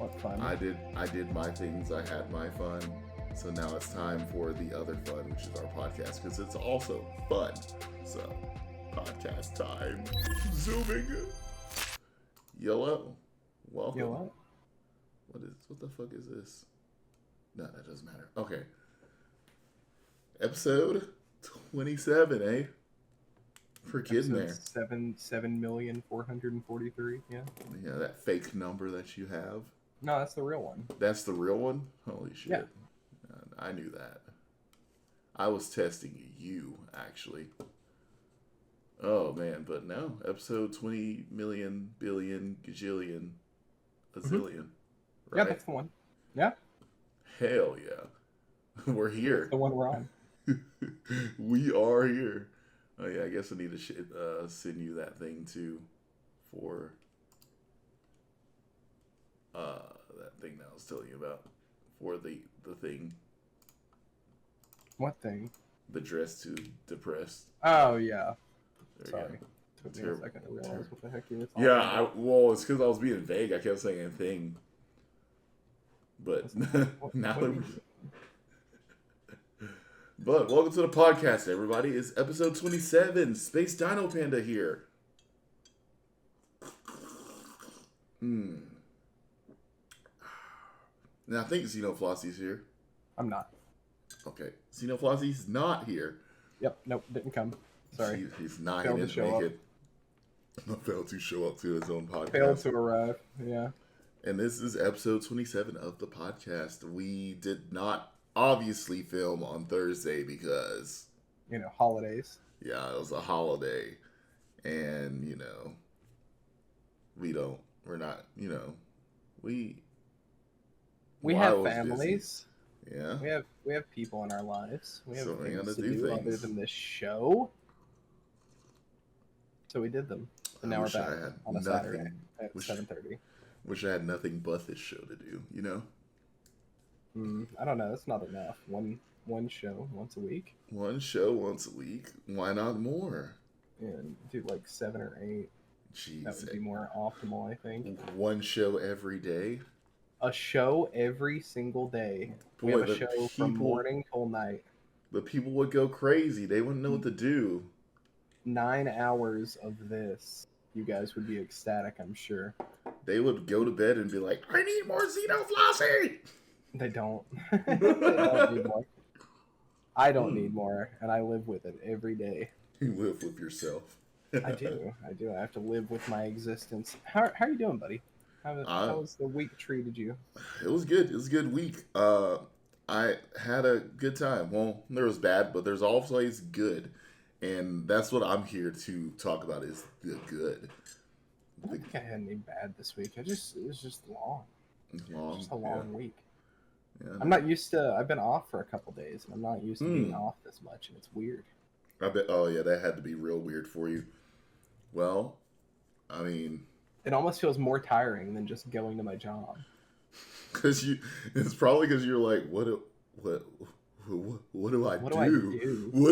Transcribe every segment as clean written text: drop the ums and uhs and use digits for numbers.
What fun. I did my things. I had my fun. So now it's time for the other fun, which is our podcast, because it's also fun. So, podcast time. Zooming. Yellow. Welcome. Yellow. What the fuck is this? No, that doesn't matter. Okay. Episode 27, eh? For getting there. 7,443,000, yeah. Yeah, that fake number that you have. No, that's the real one. That's the real one? Holy shit. Yeah. I knew that. I was testing you, actually. Oh, man, but no. Episode 20 million, billion, gajillion, a zillion. Right? Yeah, that's the one. Yeah. Hell yeah. We're here. That's the one we're on. We are here. Oh, yeah, I guess I need to send you that thing, too, for that thing that I was telling you about. For the thing. What thing? The dress to depressed. Oh, yeah. There Sorry. Took me a second to realize what the heck you were talking about. Well, it's because I was being vague. I kept saying a thing. But now that But welcome to the podcast, everybody. It's episode 27. Space Dino Panda here. Now I think Xenoflossy's here. I'm not. Okay. Xenoflossy's not here. Yep, nope, didn't come. Sorry. He's not. Failed He to didn't show make it. Failed to show up to his own podcast. Failed to arrive, yeah. And this is episode 27 of the podcast. We did not obviously film on Thursday because... holidays. Yeah, it was a holiday. And, we're not, we have families. Busy. Yeah. We have people in our lives. We have So we things gotta to do do things. other than this show. So we did them. And now we're back on a Saturday at 7:30. Wish I had nothing but this show to do, I don't know. That's not enough. One show once a week. One show once a week. Why not more? And do like 7 or 8. Jeez. That would be more optimal, I think. One show every day. A show every single day. We Boy, have a show from morning till night. The people would go crazy. They wouldn't know what to do. 9 hours of this. You guys would be ecstatic, I'm sure. They would go to bed and be like, I need more Xenoflossy! They don't. They don't need more. I don't need more, and I live with it every day. You live with yourself. I do. I have to live with my existence. How are you doing, buddy? How was the week treated you? It was good. It was a good week. I had a good time. Well, there was bad, but there's always good. And that's what I'm here to talk about is the good. I don't think I had any bad this week. It was just long. Long. Just a long week. Yeah, I'm not used to. I've been off for a couple days, and I'm not used to being off this much, and it's weird. I bet. Oh yeah, that had to be real weird for you. Well, I mean, it almost feels more tiring than just going to my job. It's probably because you're like, what do I do? What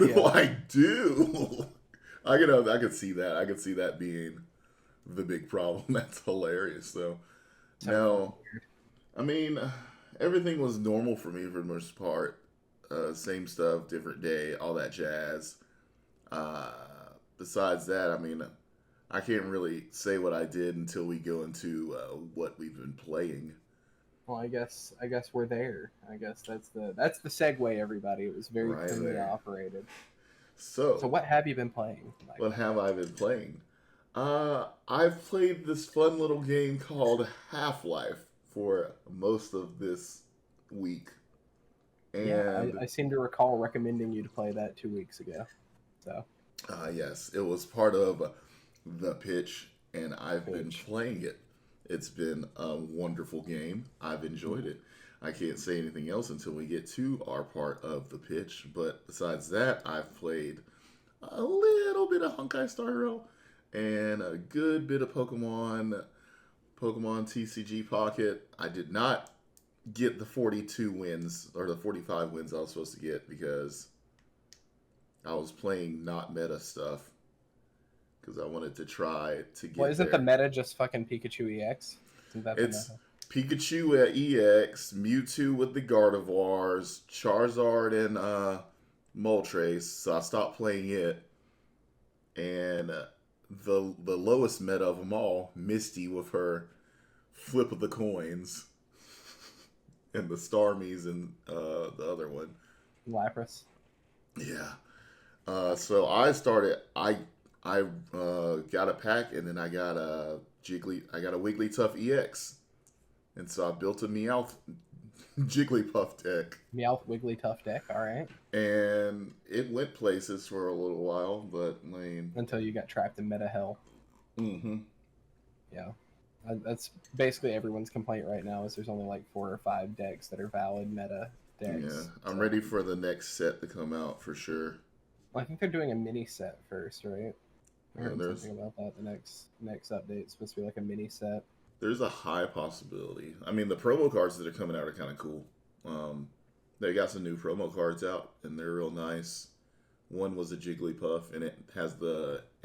do I do? I could see that. I could see that being the big problem. That's hilarious, though. No, I mean, everything was normal for me for the most part. Same stuff, different day, all that jazz. Besides that, I mean, I can't really say what I did until we go into what we've been playing. Well, I guess we're there. I guess that's the segue, everybody. It was very clearly operated. So what have you been playing? What have I been playing? I've played this fun little game called Half-Life for most of this week. And yeah, I seem to recall recommending you to play that 2 weeks ago. So. Yes, it was part of the pitch, and I've been playing it. It's been a wonderful game. I've enjoyed it. I can't say anything else until we get to our part of the pitch. But besides that, I've played a little bit of Honkai Star Hero and a good bit of Pokemon TCG Pocket. I did not get the 42 wins or the 45 wins I was supposed to get because I was playing not meta stuff. Because I wanted to try to get Well, isn't there. the meta just fucking Pikachu EX? Isn't that the meta? Pikachu at EX, Mewtwo with the Gardevoirs, Charizard and Moltres. So I stopped playing it. And the lowest meta of them all, Misty with her flip of the coins. And the Starmies and the other one. Lapras. Yeah. So I started. I got a pack, and then I got a Wigglytuff EX, and so I built a Meowth Jigglypuff deck. Meowth Wigglytuff deck. All right. And it went places for a little while, but I mean, until you got trapped in meta hell. Mm-hmm. Yeah. That's basically everyone's complaint right now is there's only like 4 or 5 decks that are valid meta decks. Yeah, I'm ready for the next set to come out for sure. Well, I think they're doing a mini set first, right? I heard something about that. The next update is supposed to be like a mini set. There's a high possibility. I mean, the promo cards that are coming out are kind of cool. They got some new promo cards out, and they're real nice. One was a Jigglypuff, and it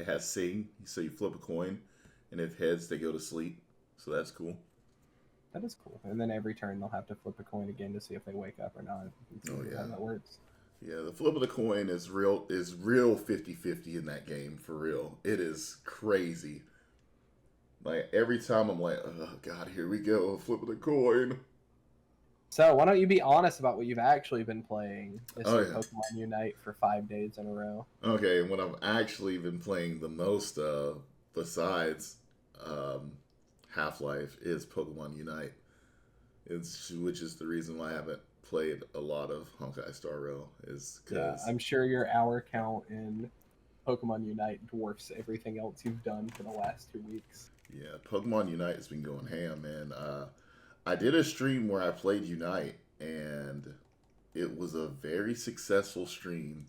has Sing, so you flip a coin, and if heads, they go to sleep. So that's cool. That is cool. And then every turn they'll have to flip a coin again to see if they wake up or not. Oh yeah, how that works. Yeah, the flip of the coin is real 50-50 in that game, for real. It is crazy. Like every time I'm like, oh god, here we go, flip of the coin. So why don't you be honest about what you've actually been playing this Pokemon Unite for 5 days in a row? Okay, and what I've actually been playing the most of, besides Half-Life, is Pokemon Unite. Which is the reason why I haven't played a lot of Honkai Star Rail. Is because I'm sure your hour count in Pokemon Unite dwarfs everything else you've done for the last 2 weeks. Yeah, Pokemon Unite has been going ham, man. I did a stream where I played Unite, and it was a very successful stream.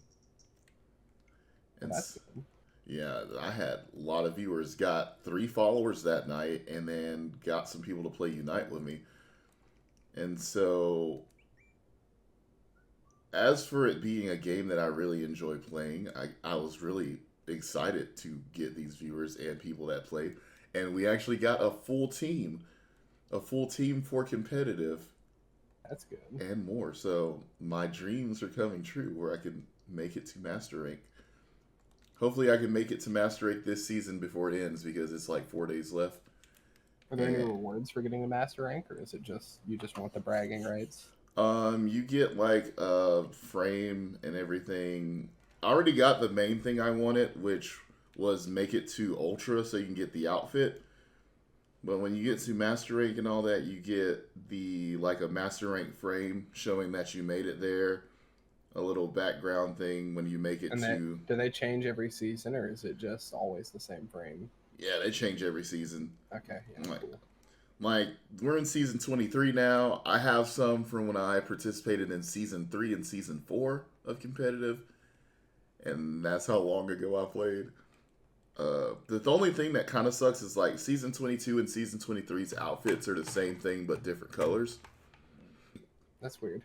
And that's good. Yeah, I had a lot of viewers. Got 3 followers that night, and then got some people to play Unite with me. And so, as for it being a game that I really enjoy playing, I was really excited to get these viewers and people that played. And we actually got a full team for competitive. That's good. And more. So my dreams are coming true where I can make it to Master Rank. Hopefully I can make it to Master Rank this season before it ends, because it's like 4 days left. Are there any rewards for getting a Master Rank, or is it just you just want the bragging rights? You get like a frame and everything. I already got the main thing I wanted, which was make it to Ultra so you can get the outfit. But when you get to Master Rank and all that, you get a Master Rank frame showing that you made it there. A little background thing when you make it do they change every season, or is it just always the same frame? Yeah, they change every season. Okay, yeah, cool. Like, we're in season 23 now. I have some from when I participated in season 3 and season 4 of competitive. And that's how long ago I played. The only thing that kind of sucks is like season 22 and season 23's outfits are the same thing but different colors. That's weird.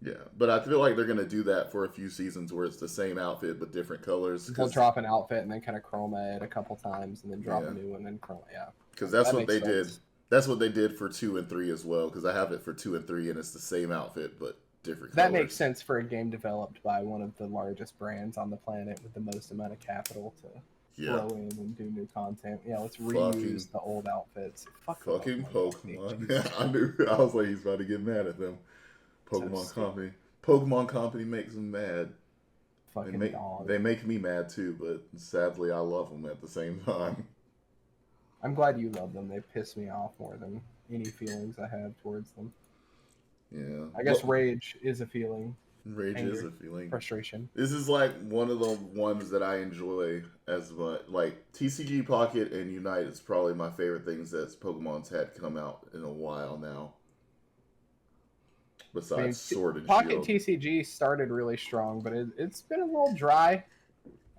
Yeah, but I feel like they're going to do that for a few seasons where it's the same outfit but different colors. They'll drop an outfit and then kind of chroma it a couple times and then drop a new one and then chroma. Yeah. Because that's what they did. That's what they did for 2 and 3 as well, because I have it for 2 and 3 and it's the same outfit but different colors. That makes sense for a game developed by one of the largest brands on the planet with the most amount of capital to throw in and do new content. Yeah, let's reuse the old outfits. Fucking Pokemon. I was like, he's about to get mad at them. Pokemon Company makes them mad. They make me mad too, but sadly I love them at the same time. I'm glad you love them. They piss me off more than any feelings I have towards them. Yeah. I guess rage is a feeling. Rage is a feeling. Frustration. This is like one of the ones that I enjoy as much. Like, TCG Pocket and Unite is probably my favorite things that Pokemon's had come out in a while now. Besides Sword and Pocket Shield. TCG started really strong, but it's been a little dry.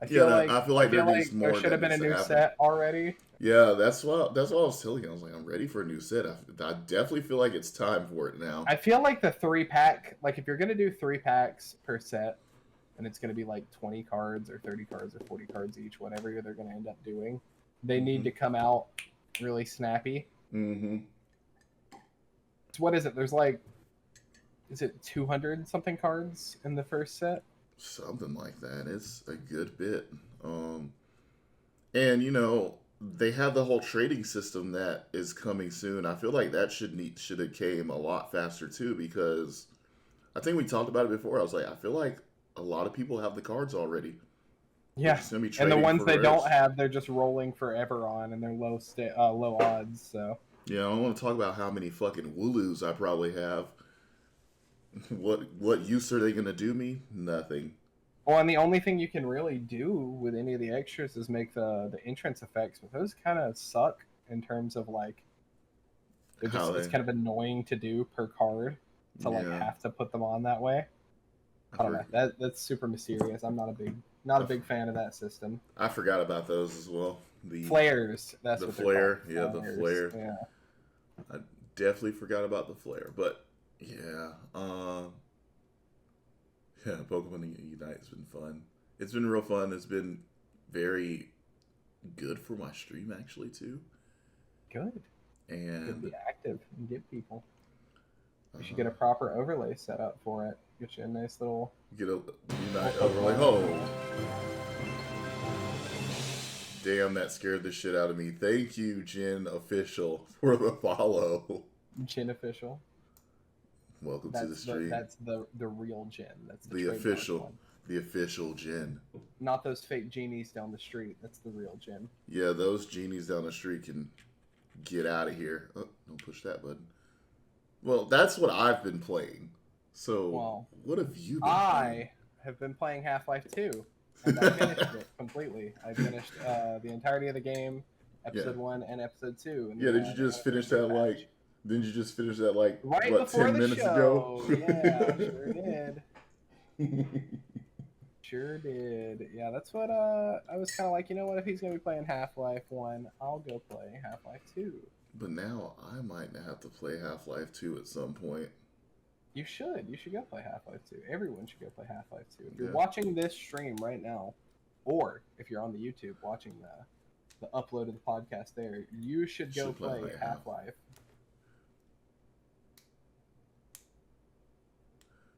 I feel like there should have been a new set already. Yeah, that's what I was telling you. I was like, I'm ready for a new set. I definitely feel like it's time for it now. I feel like the 3-pack, like if you're going to do 3 packs per set, and it's going to be like 20 cards or 30 cards or 40 cards each, whatever they're going to end up doing, they need to come out really snappy. Mm-hmm. what is it? There's like, is it 200 something cards in the first set? Something like that. It's a good bit. And they have the whole trading system that is coming soon. I feel like that should have came a lot faster too, because I think we talked about it before. I was like, I feel like a lot of people have the cards already. Yeah, just gonna be and the trading ones for they rares. don't have, they're just rolling forever on, and they're low odds. So Yeah, I don't want to talk about how many fucking Wooloos I probably have. What use are they gonna do me? Nothing. well, and the only thing you can really do with any of the extras is make the entrance effects, but those kind of suck in terms of like How it's they? kind of annoying to do per card to like Yeah. have to put them on that way. I don't know. That's super mysterious. I'm not a big fan of that system. I forgot about those as well. Flares. That's The what flare. they're Yeah, called. the Flares. flare. Yeah. I definitely forgot about the flare, but yeah, yeah. Pokemon Unite has been fun. It's been real fun. It's been very good for my stream actually too. Good. And Be active and get people. You should get a proper overlay set up for it. Get you a nice little. Get a Unite overlay. Oh, damn! That scared the shit out of me. Thank you, Jin Official, for the follow. Jin Official. Welcome to the stream. That's the real Jin. That's the official one. The official Jin. Not those fake genies down the street. That's the real Jin. Yeah, those genies down the street can get out of here. Oh, don't push that button. Well, that's what I've been playing. So, what have you been playing? I have been playing Half-Life 2. And I finished it completely. I finished the entirety of the game, episode 1 and episode 2. And did you just finish that like... Didn't you just finish that like, right what, 10 minutes ago? Yeah, sure did. Sure did. Yeah, that's what I was kind of like, you know what, if he's going to be playing Half-Life 1, I'll go play Half-Life 2. But now I might have to play Half-Life 2 at some point. You should. You should go play Half-Life 2. Everyone should go play Half-Life 2. If you're watching this stream right now, or if you're on the YouTube watching the upload of the podcast there, you should go play Half-Life.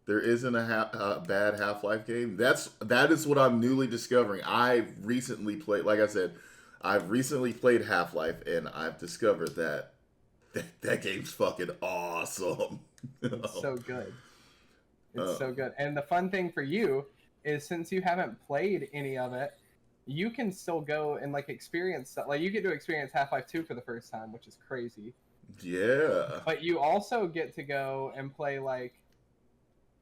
There isn't a bad Half-Life game. That is what I'm newly discovering. I've recently played, like I said, I've recently played Half-Life, and I've discovered that game's fucking awesome. It's so good. It's so good. And the fun thing for you is, since you haven't played any of it, you can still go and like experience that. Like, you get to experience Half-Life 2 for the first time, which is crazy. Yeah. But you also get to go and play like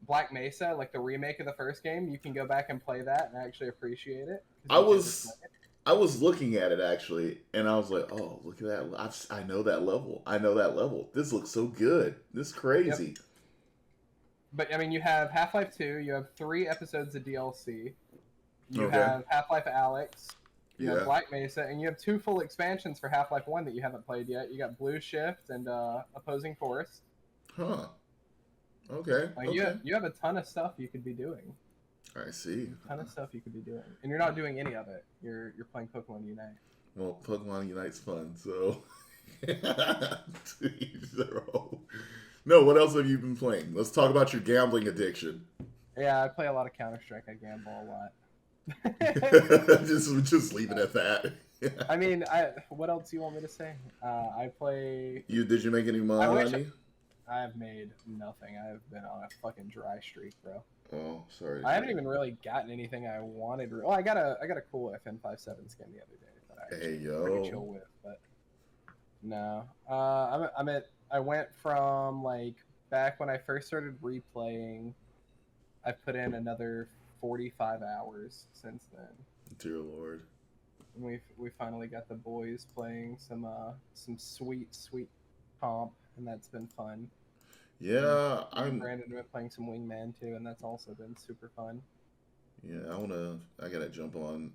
Black Mesa, like the remake of the first game. You can go back and play that and actually appreciate it. I was looking at it actually, and I was like, "Oh, look at that! I know that level. I know that level. This looks so good. This is crazy." Yep. But I mean, you have Half-Life 2. You have 3 episodes of DLC. You have Half-Life Alyx. You have Black Mesa, and you have 2 full expansions for Half-Life 1 that you haven't played yet. You got Blue Shift and Opposing Force. Huh. Okay. Like, you have a ton of stuff you could be doing. I see. A ton of stuff you could be doing, and you're not doing any of it. You're playing Pokemon Unite. Well, Pokemon Unite's fun, so. No, what else have you been playing? Let's talk about your gambling addiction. Yeah, I play a lot of Counter-Strike. I gamble a lot. just leave it at that. I mean, what else do you want me to say? I play. Did you make any money? I have made nothing. I've been on a fucking dry streak, bro. Oh, sorry. I haven't even really gotten anything I wanted. Oh, I got a cool FN57 skin the other day that I pretty chill with, but no. I went from like back when I first started replaying. I put in another 45 hours since then. Dear Lord. And we finally got the boys playing some sweet comp, and that's been fun. Yeah, Brandon been playing some Wingman too, and that's also been super fun. Yeah, I gotta jump on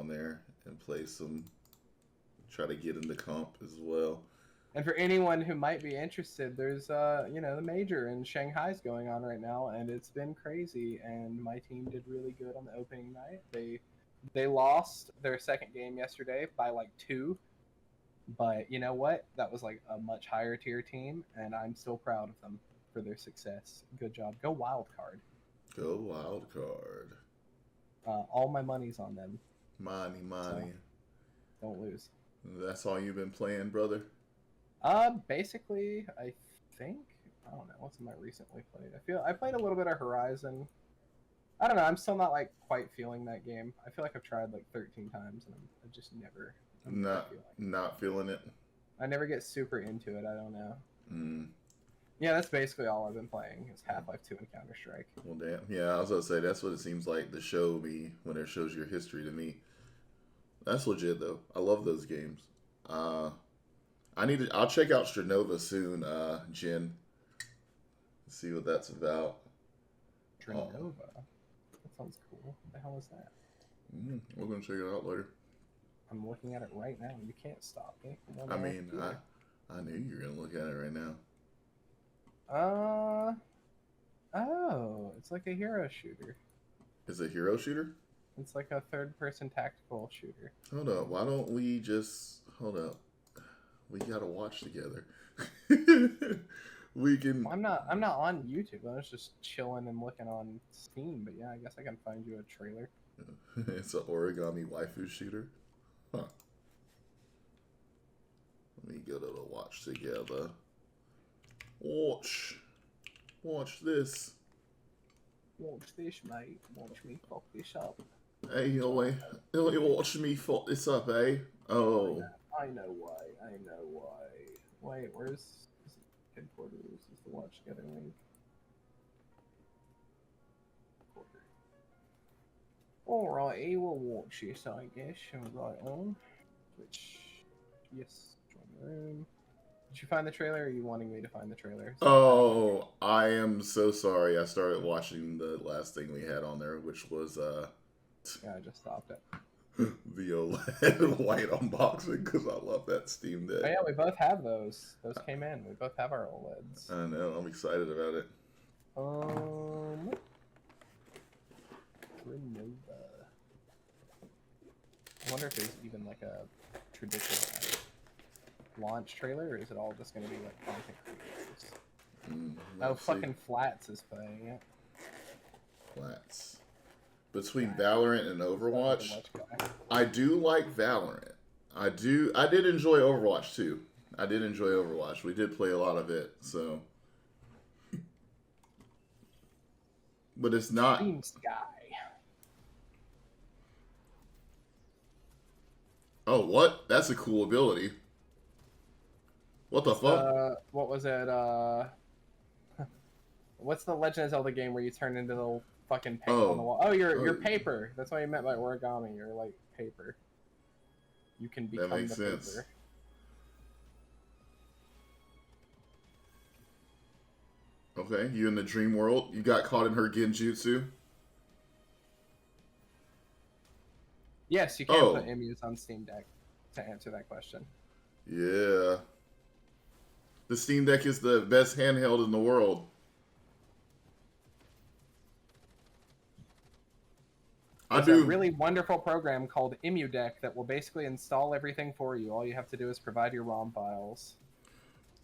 there and play some. Try to get into comp as well. And for anyone who might be interested, there's the major in Shanghai's going on right now, and it's been crazy. And my team did really good on the opening night. They lost their second game yesterday by like 2. But you know what? That was like a much higher tier team, and I'm still proud of them for their success. Good job. Go wild card. Go wild card. All my money's on them. Money. So don't lose. That's all you've been playing, brother? Basically, I think I don't know what's my recently played. I played a little bit of Horizon. I don't know. I'm still not like quite feeling that game. I feel like I've tried like 13 times and I just never. Not feeling it. I never get super into it. I don't know. Mm. Yeah, that's basically all I've been playing is Half-Life 2 and Counter-Strike. Well, damn. Yeah, I was gonna say that's what it seems like to show me when it shows your history to me. That's legit though. I love those games. I'll check out Strinova soon, Jen. See what that's about. Strinova? That sounds cool. What the hell is that? We're gonna check it out later. I'm looking at it right now. You can't stop me. I mean, I knew you were gonna look at it right now. Oh, it's like a hero shooter. It's a hero shooter? It's like a third-person tactical shooter. Hold up. Why don't we just... Hold up. We gotta watch together. We can... I'm not on YouTube. I was just chilling and looking on Steam. But yeah, I guess I can find you a trailer. It's an origami waifu shooter? Huh. Let me go to the watch together. Watch this. Watch this, mate. Watch me fuck this up. Hey, Ollie, watch me fuck this up, eh? Oh. I know why. Wait, where's headquarters? Is the watch together link? Alrighty, we'll watch this, I guess. Right on. Which, yes, join the room. Did you find the trailer, or are you wanting me to find the trailer? Oh, I am so sorry. I started watching the last thing we had on there, which was yeah, I just stopped it. the OLED white unboxing because I love that Steam Deck. Oh, yeah, we both have those. Those came in. We both have our OLEDs. I know. I'm excited about it. Strinova. I wonder if there's even like a traditional launch trailer, or is it all just going to be like content creators? Oh, fucking Flats is playing it. Flats. Between Valorant and Overwatch, I do like Valorant. I did enjoy Overwatch too. I did enjoy Overwatch. We did play a lot of it, so. But it's not. Team Sky. Oh, what? That's a cool ability. What the fuck? What was it? What's the Legend of Zelda game where you turn into the fucking paint on the wall? Oh, you're paper. That's what you meant by origami. You're like paper. You can become that makes the sense. paper. Okay, you in the dream world. You got caught in her genjutsu. Yes, you can put emus on Steam Deck to answer that question. Yeah. The Steam Deck is the best handheld in the world. There's a really wonderful program called Emu Deck that will basically install everything for you. All you have to do is provide your ROM files.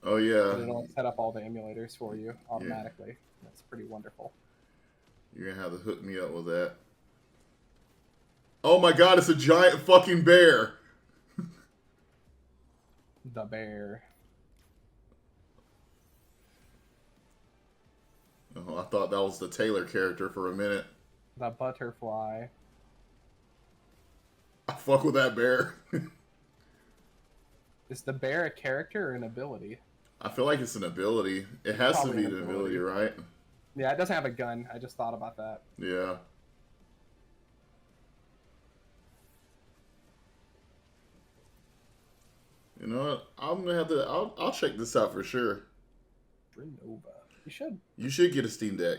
Oh, yeah. And it'll set up all the emulators for you automatically. Yeah. That's pretty wonderful. You're going to have to hook me up with that. Oh my god, it's a giant fucking bear! The bear. Oh, I thought that was the Taylor character for a minute. The butterfly. I fuck with that bear. Is the bear a character or an ability? I feel like it's an ability. It has Probably to be an ability, right? Yeah, it doesn't have a gun. I just thought about that. Yeah. You know what? I'm gonna have to. I'll check this out for sure. Strinova. You should. You should get a Steam Deck.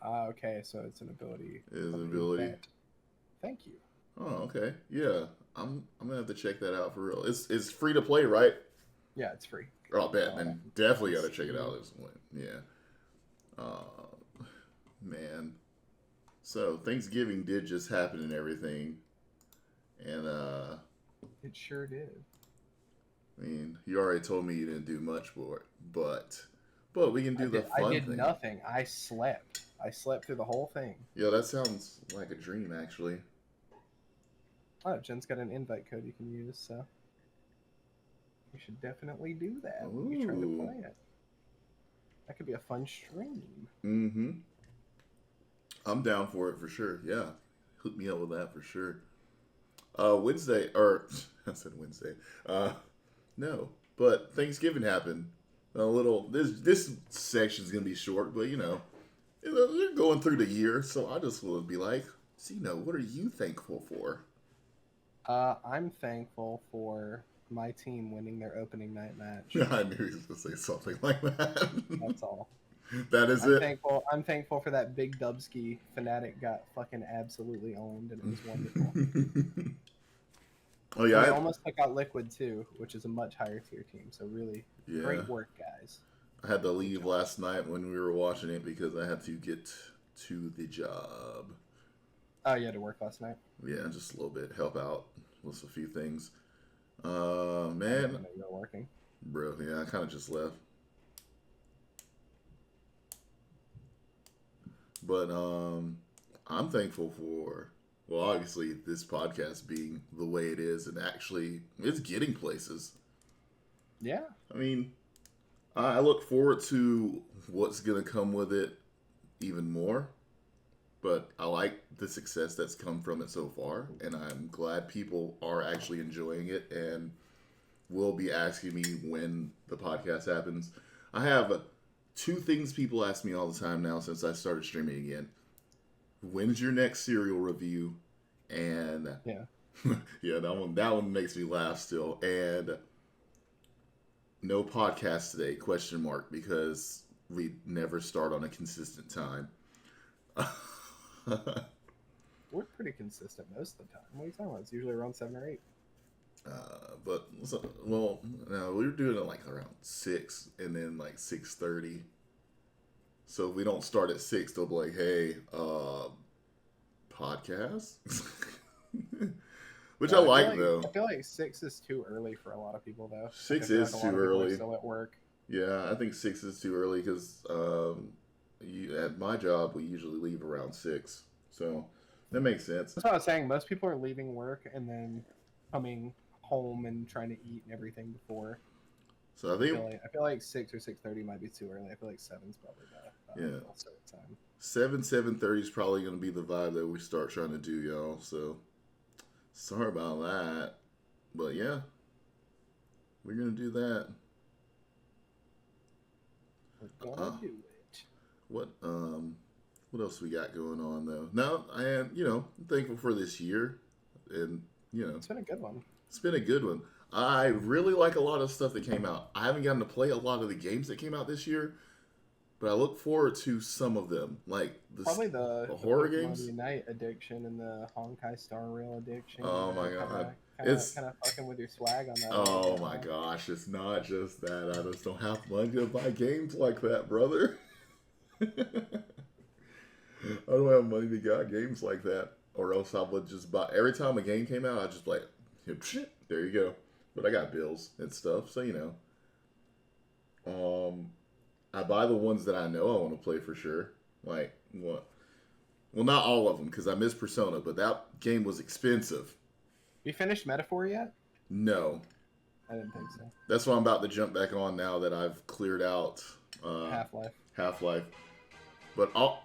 Okay, so it's an ability. It is an ability. Thank you. Oh, okay. Yeah, I'm gonna have to check that out for real. It's free to play, right? Yeah, it's free. Oh, I bet. Then definitely gotta check it out. Yeah. Man. So Thanksgiving did just happen and everything, and It sure did. I mean, you already told me you didn't do much for it, but we can do the fun thing. I did nothing. I slept. I slept through the whole thing. Yeah, that sounds like a dream, actually. Oh, Jen's got an invite code you can use, so you should definitely do that. Ooh. When you try to play it. That could be a fun stream. Mm-hmm. I'm down for it for sure. Yeah, hook me up with that for sure. Wednesday, or I said Wednesday. No, but Thanksgiving happened. A little. This section's gonna be short, but you know, they're going through the year, so I just will be like, Zeno, what are you thankful for? I'm thankful for my team winning their opening night match. I knew he was going to say something like that. That's all. That is it. I'm thankful for that big Dubsky. Fnatic got fucking absolutely owned, and it was wonderful. Oh yeah, I almost took out Liquid too, which is a much higher tier team. So really, great work, guys. I had to leave last night when we were watching it because I had to get to the job. Oh, you had to work last night? Yeah, just a little bit, help out with a few things. Man, you were working, bro. Yeah, I kind of just left. But I'm thankful for, well, obviously this podcast being the way it is, and actually it's getting places. Yeah. I mean, I look forward to what's gonna come with it even more. But I like the success that's come from it so far, and I'm glad people are actually enjoying it and will be asking me when the podcast happens. I have 2 things people ask me all the time now since I started streaming again. When's your next cereal review? And yeah, yeah, that one makes me laugh still. And no podcast today? Question mark, because we never start on a consistent time. We're pretty consistent most of the time. What are you talking about? It's usually around 7 or 8. No, we were doing it like around 6 and then like 6:30. So if we don't start at 6, they'll be like, "Hey, podcast," which I like though. I feel like 6 is too early for a lot of people though. 6 is too early. Still at work. Yeah, I think 6 is too early because at my job we usually leave around 6, so that makes sense. That's what I was saying. Most people are leaving work and then coming home and trying to eat and everything before. So I feel like 6 or 6:30 might be too early. I feel like 7's probably the time. 7:30 is probably going to be the vibe that we start trying to do, y'all. So sorry about that, but yeah, we're gonna do that. We're gonna do it. What else we got going on though? No, I am, I'm thankful for this year, and it's been a good one. It's been a good one. I really like a lot of stuff that came out. I haven't gotten to play a lot of the games that came out this year, but I look forward to some of them, like probably the horror games, Unite Addiction and the Honkai Star Rail Addiction. Oh my god, it's kind of fucking with your swag on that. Oh my gosh, it's not just that. I just don't have money to buy games like that, brother. I don't have money to buy games like that, or else I would just buy. Every time a game came out, I just like, there you go. But I got bills and stuff, so I buy the ones that I know I want to play for sure. Like what? Well, not all of them because I miss Persona, but that game was expensive. You finished Metaphor yet? No. I didn't think so. That's why I'm about to jump back on now that I've cleared out Half-Life. But I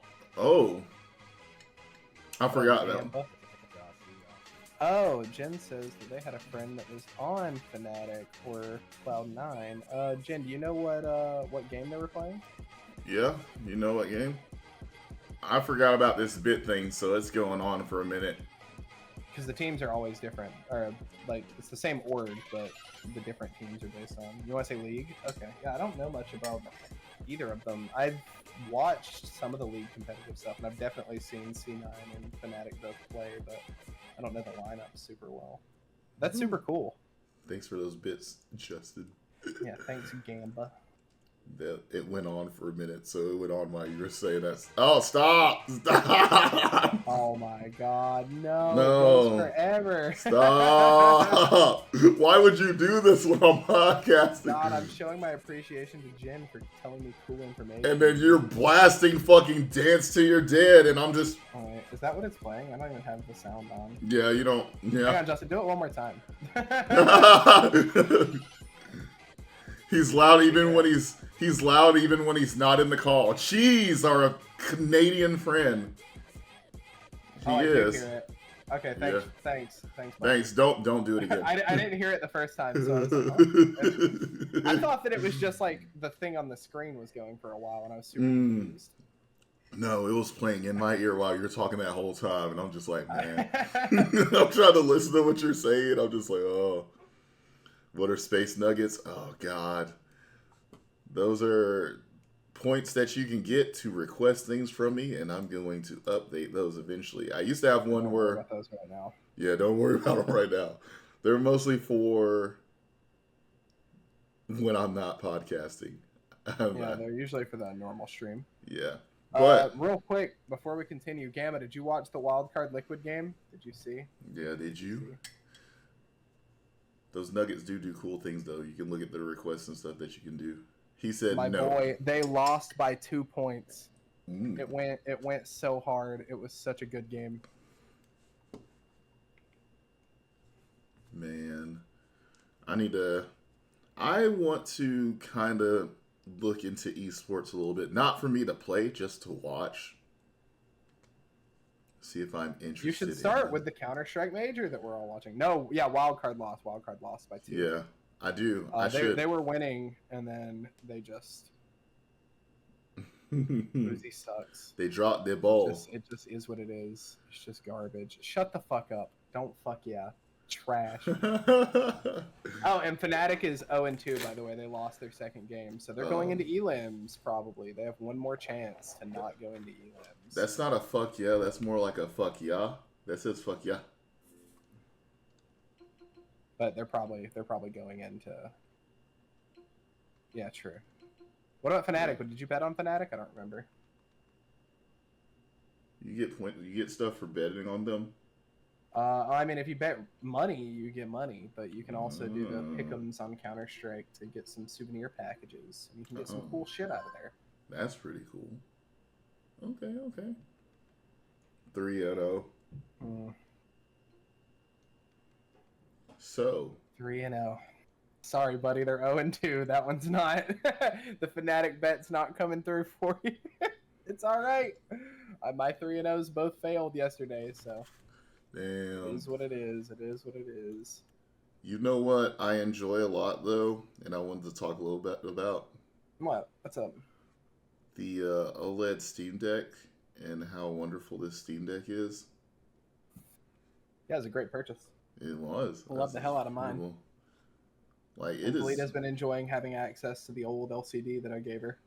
forgot that. Oh, Jen says that they had a friend that was on Fnatic or Cloud9. Jen, do you know what game they were playing? Yeah, you know what game? I forgot about this bit thing, so it's going on for a minute. Because the teams are always different, or like it's the same org, but the different teams are based on. You want to say League? Okay. Yeah, I don't know much about either of them. I've watched some of the League competitive stuff, and I've definitely seen C9 and Fnatic both play, but I don't know the lineup super well. That's super cool. Thanks for those bits, Justin. Yeah, thanks, Gamba. It went on for a minute, so it went on while you were saying that. Oh, stop! Stop! Oh my god, no. No. It goes forever. Stop! Why would you do this when I'm podcasting? God, I'm showing my appreciation to Jen for telling me cool information. And then you're blasting fucking Dance to Your Dead, and I'm just... Oh, wait, is that what it's playing? I don't even have the sound on. Yeah, you don't... Yeah. Hang on, Justin, do it one more time. He's loud even when he's loud even when he's not in the call. Cheese, our Canadian friend. He is. I do hear it. Okay, thanks. Yeah. Thanks. Thanks. Don't do it again. I didn't hear it the first time, so I was like, oh. I thought that it was just like the thing on the screen was going for a while, and I was super confused. No, it was playing in my ear while you were talking that whole time, and I'm just like, man. I'm trying to listen to what you're saying. I'm just like, oh. What are space nuggets? Oh, God. Those are points that you can get to request things from me, and I'm going to update those eventually. I used to have one don't where... worry about those right now. Yeah, don't worry about them right now. They're mostly for when I'm not podcasting. Yeah, they're usually for the normal stream. Yeah. But real quick, before we continue, Gamma, did you watch the Wildcard Liquid game? Did you see? Yeah, did you? Those nuggets do cool things, though. You can look at the requests and stuff that you can do. He said My no. boy, they lost by 2 points. It went so hard. It was such a good game. Man, I want to kind of look into esports a little bit. Not for me to play, just to watch. See if I'm interested. You should start with the Counter-Strike Major that we're all watching. No, yeah, Wildcard lost. Wildcard lost by 2. Yeah, I do. They were winning, and then they just... Uzi sucks. They dropped their ball. It just is what it is. It's just garbage. Shut the fuck up. Don't fuck yeah. Trash. Oh, and Fnatic is 0-2, by the way. They lost their second game. So they're going into elims, probably. They have one more chance to not go into elims. That's not a fuck yeah. That's more like a fuck yeah. That says fuck yeah. But they're probably going into... Yeah, true. What about Fnatic? Did you bet on Fnatic? I don't remember. You get stuff for betting on them? I mean, if you bet money, you get money, but you can also do the pick'ems on Counter-Strike to get some souvenir packages, and you can get some cool shit out of there. That's pretty cool. Okay. 3-0. So 3-0. Sorry, buddy, they're 0-2. That one's not. The Fnatic bet's not coming through for you. It's all right. My 3-0s both failed yesterday, so. Damn. It is what it is. It is what it is. You know what I enjoy a lot, though, and I wanted to talk a little bit about? What? What's up? The OLED Steam Deck and how wonderful this Steam Deck is. Yeah, it was a great purchase. It was. I love the hell out of mine. Cool. Like, it is. Lita's been enjoying having access to the old LCD that I gave her.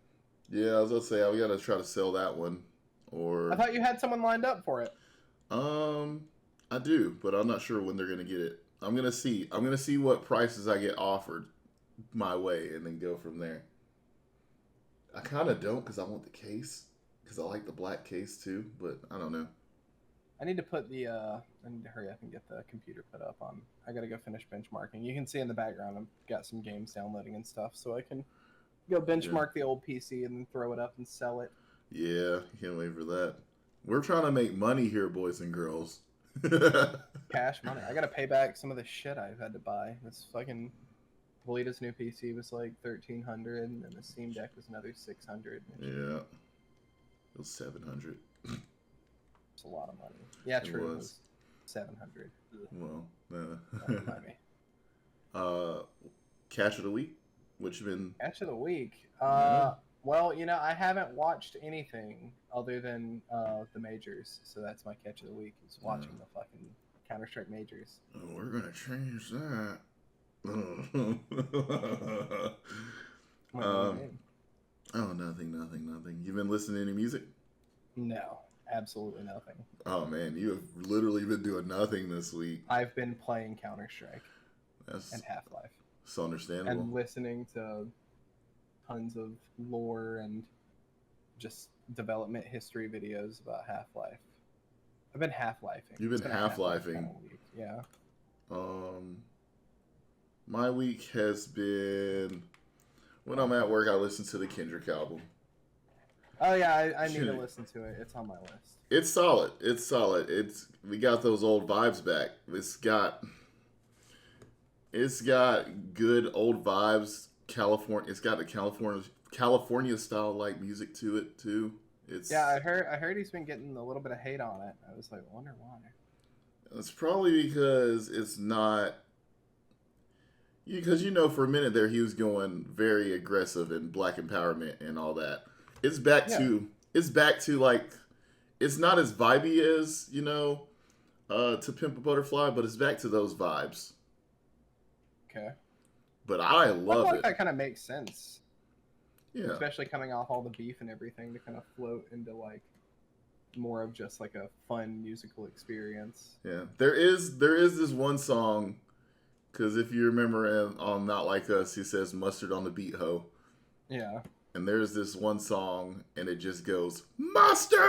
Yeah, I was gonna say we gotta try to sell that one. Or I thought you had someone lined up for it. I do, but I'm not sure when they're gonna get it. I'm gonna see what prices I get offered my way, and then go from there. I kind of don't because I want the case, because I like the black case too. But I don't know. I need to put the. I need to hurry up and get the computer put up on. I gotta go finish benchmarking. You can see in the background I've got some games downloading and stuff, so I can go benchmark the old PC and then throw it up and sell it. Yeah, can't wait for that. We're trying to make money here, boys and girls. Cash money. I gotta pay back some of the shit I've had to buy. This fucking Lita's new PC was like $1,300, and the Steam Deck was another $600. Yeah, it was $700. It's a lot of money. Yeah, true. It was $700. Well, Don't mind me. Catch of the week. What you been? Catch of the week. Well, I haven't watched anything other than the majors, so that's my catch of the week, is watching the fucking Counter-Strike majors. Oh, we're gonna change that. Oh, nothing. You been listening to any music? No, absolutely nothing. Oh man, you have literally been doing nothing this week. I've been playing Counter-Strike and Half-Life. It's understandable. And listening to tons of lore and just development history videos about Half-Life. I've been Half-Lifing. You've been Half-Lifing. Kind of week. Yeah. My week has been when I'm at work. I listen to the Kendrick album. Oh yeah, I need to listen to it. It's on my list. It's solid. It's solid. We got those old vibes back. It's got good old vibes. It's got the California style like music to it too. I heard he's been getting a little bit of hate on it. I was like, wonder why. It's probably because it's not. Because for a minute there he was going very aggressive in black empowerment and all that. It's back to like, it's not as vibey as To Pimp a Butterfly, but it's back to those vibes. Okay. But I love it. That kind of makes sense. Yeah. Especially coming off all the beef and everything to kind of float into like more of just like a fun musical experience. Yeah. There is this one song, because if you remember on Not Like Us, he says mustard on the beat, ho. Yeah. And there's this one song, and it just goes, mustard!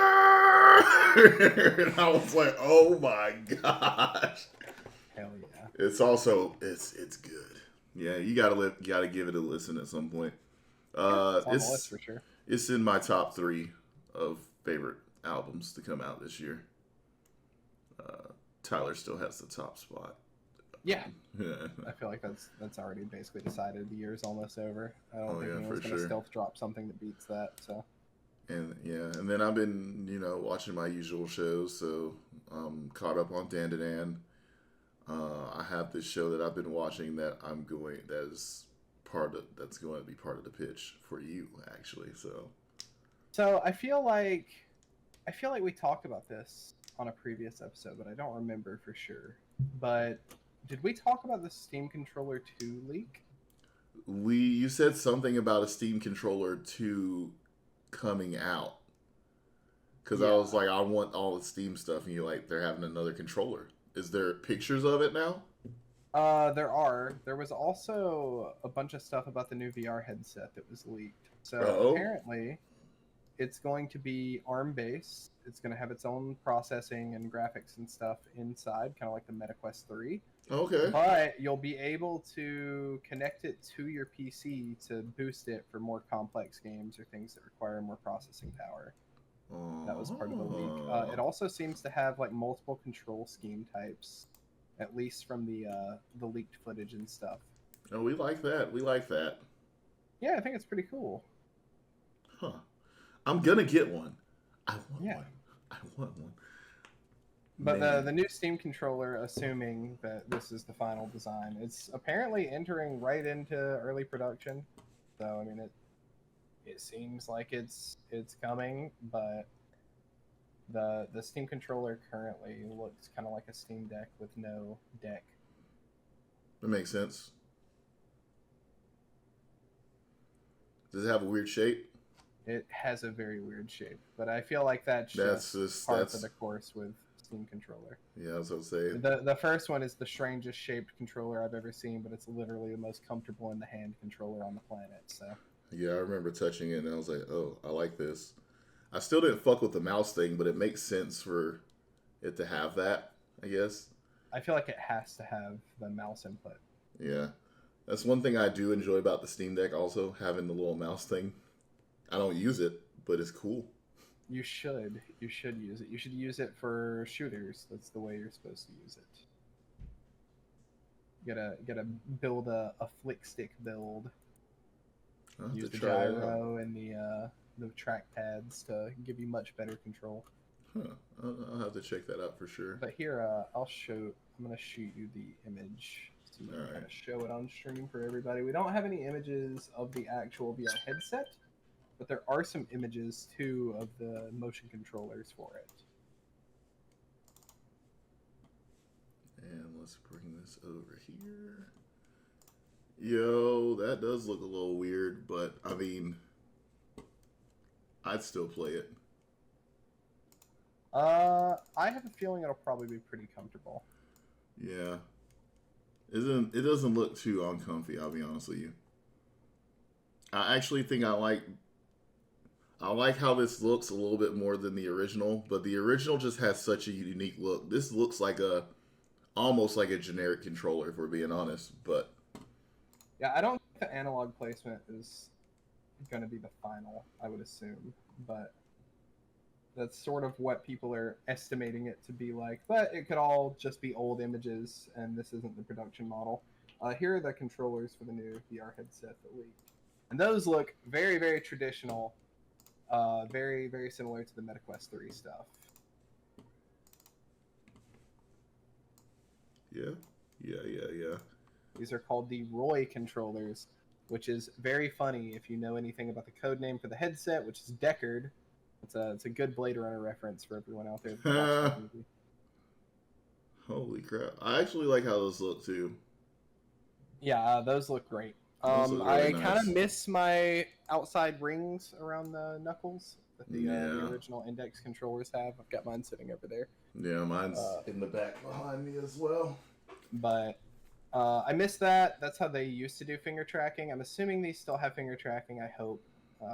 And I was like, oh my gosh. Hell yeah. It's also, it's good. Yeah, you gotta give it a listen at some point. It's on the list for sure. It's in my top 3 of favorite albums to come out this year. Tyler still has the top spot. Yeah. I feel like that's already basically decided. The year's almost over. I don't think anyone's going to stealth drop something that beats that. So. And then I've been watching my usual shows, so I'm caught up on Dan to Dan. I have this show that I've been watching that's going to be part of the pitch for you actually. So I feel like we talked about this on a previous episode, but I don't remember for sure. But did we talk about the Steam Controller 2 leak? You said something about a Steam Controller 2 coming out. Because I was like, I want all the Steam stuff, and you're like, they're having another controller. Is there pictures of it now? There are. There was also a bunch of stuff about the new VR headset that was leaked. So apparently, it's going to be ARM-based. It's going to have its own processing and graphics and stuff inside, kind of like the MetaQuest 3. Okay. But you'll be able to connect it to your PC to boost it for more complex games or things that require more processing power. That was part of the leak. It also seems to have like multiple control scheme types, at least from the leaked footage and stuff. Oh, we like that. We like that. Yeah, I think it's pretty cool. Huh. I'm gonna get one. I want one. But the new Steam controller, assuming that this is the final design, it's apparently entering right into early production. So I mean, it seems like it's coming, but the Steam controller currently looks kind of like a Steam Deck with no deck. That makes sense. Does it have a weird shape? It has a very weird shape, but I feel like that's just part of the course with Steam controller. Yeah, I was going to say. The first one is the strangest shaped controller I've ever seen, but it's literally the most comfortable in the hand controller on the planet. So. Yeah, I remember touching it and I was like, oh, I like this. I still didn't fuck with the mouse thing, but it makes sense for it to have that, I guess. I feel like it has to have the mouse input. Yeah. That's one thing I do enjoy about the Steam Deck also, having the little mouse thing. I don't use it, but it's cool. You should use it. You should use it for shooters. That's the way you're supposed to use it. You gotta build a flick stick build. Use the gyro and the track pads to give you much better control. Huh. I'll have to check that out for sure. But here, I'm gonna shoot you the image so you can kind of show it on stream for everybody. We don't have any images of the actual VR headset, but there are some images too of the motion controllers for it. And let's bring this over here. Yo, that does look a little weird, but I mean, I'd still play it. I have a feeling it'll probably be pretty comfortable. Yeah. It doesn't look too uncomfy, I'll be honest with you. I actually think I like how this looks a little bit more than the original, but the original just has such a unique look. This looks like almost like a generic controller, if we're being honest. But yeah, I don't think the analog placement is going to be the final, I would assume, but that's sort of what people are estimating it to be like. But it could all just be old images, and this isn't the production model. Here are the controllers for the new VR headset that leaked, and those look very, very traditional, very, very similar to the MetaQuest 3 stuff. Yeah. These are called the Roy controllers, which is very funny if you know anything about the code name for the headset, which is Deckard. It's a good Blade Runner reference for everyone out there that watched the movie. Holy crap. I actually like how those look too. Yeah, those look great. I kind of miss my outside rings around the knuckles that the original Index controllers have. I've got mine sitting over there. Yeah, mine's in the back behind me as well. But I miss that. That's how they used to do finger tracking. I'm assuming these still have finger tracking, I hope,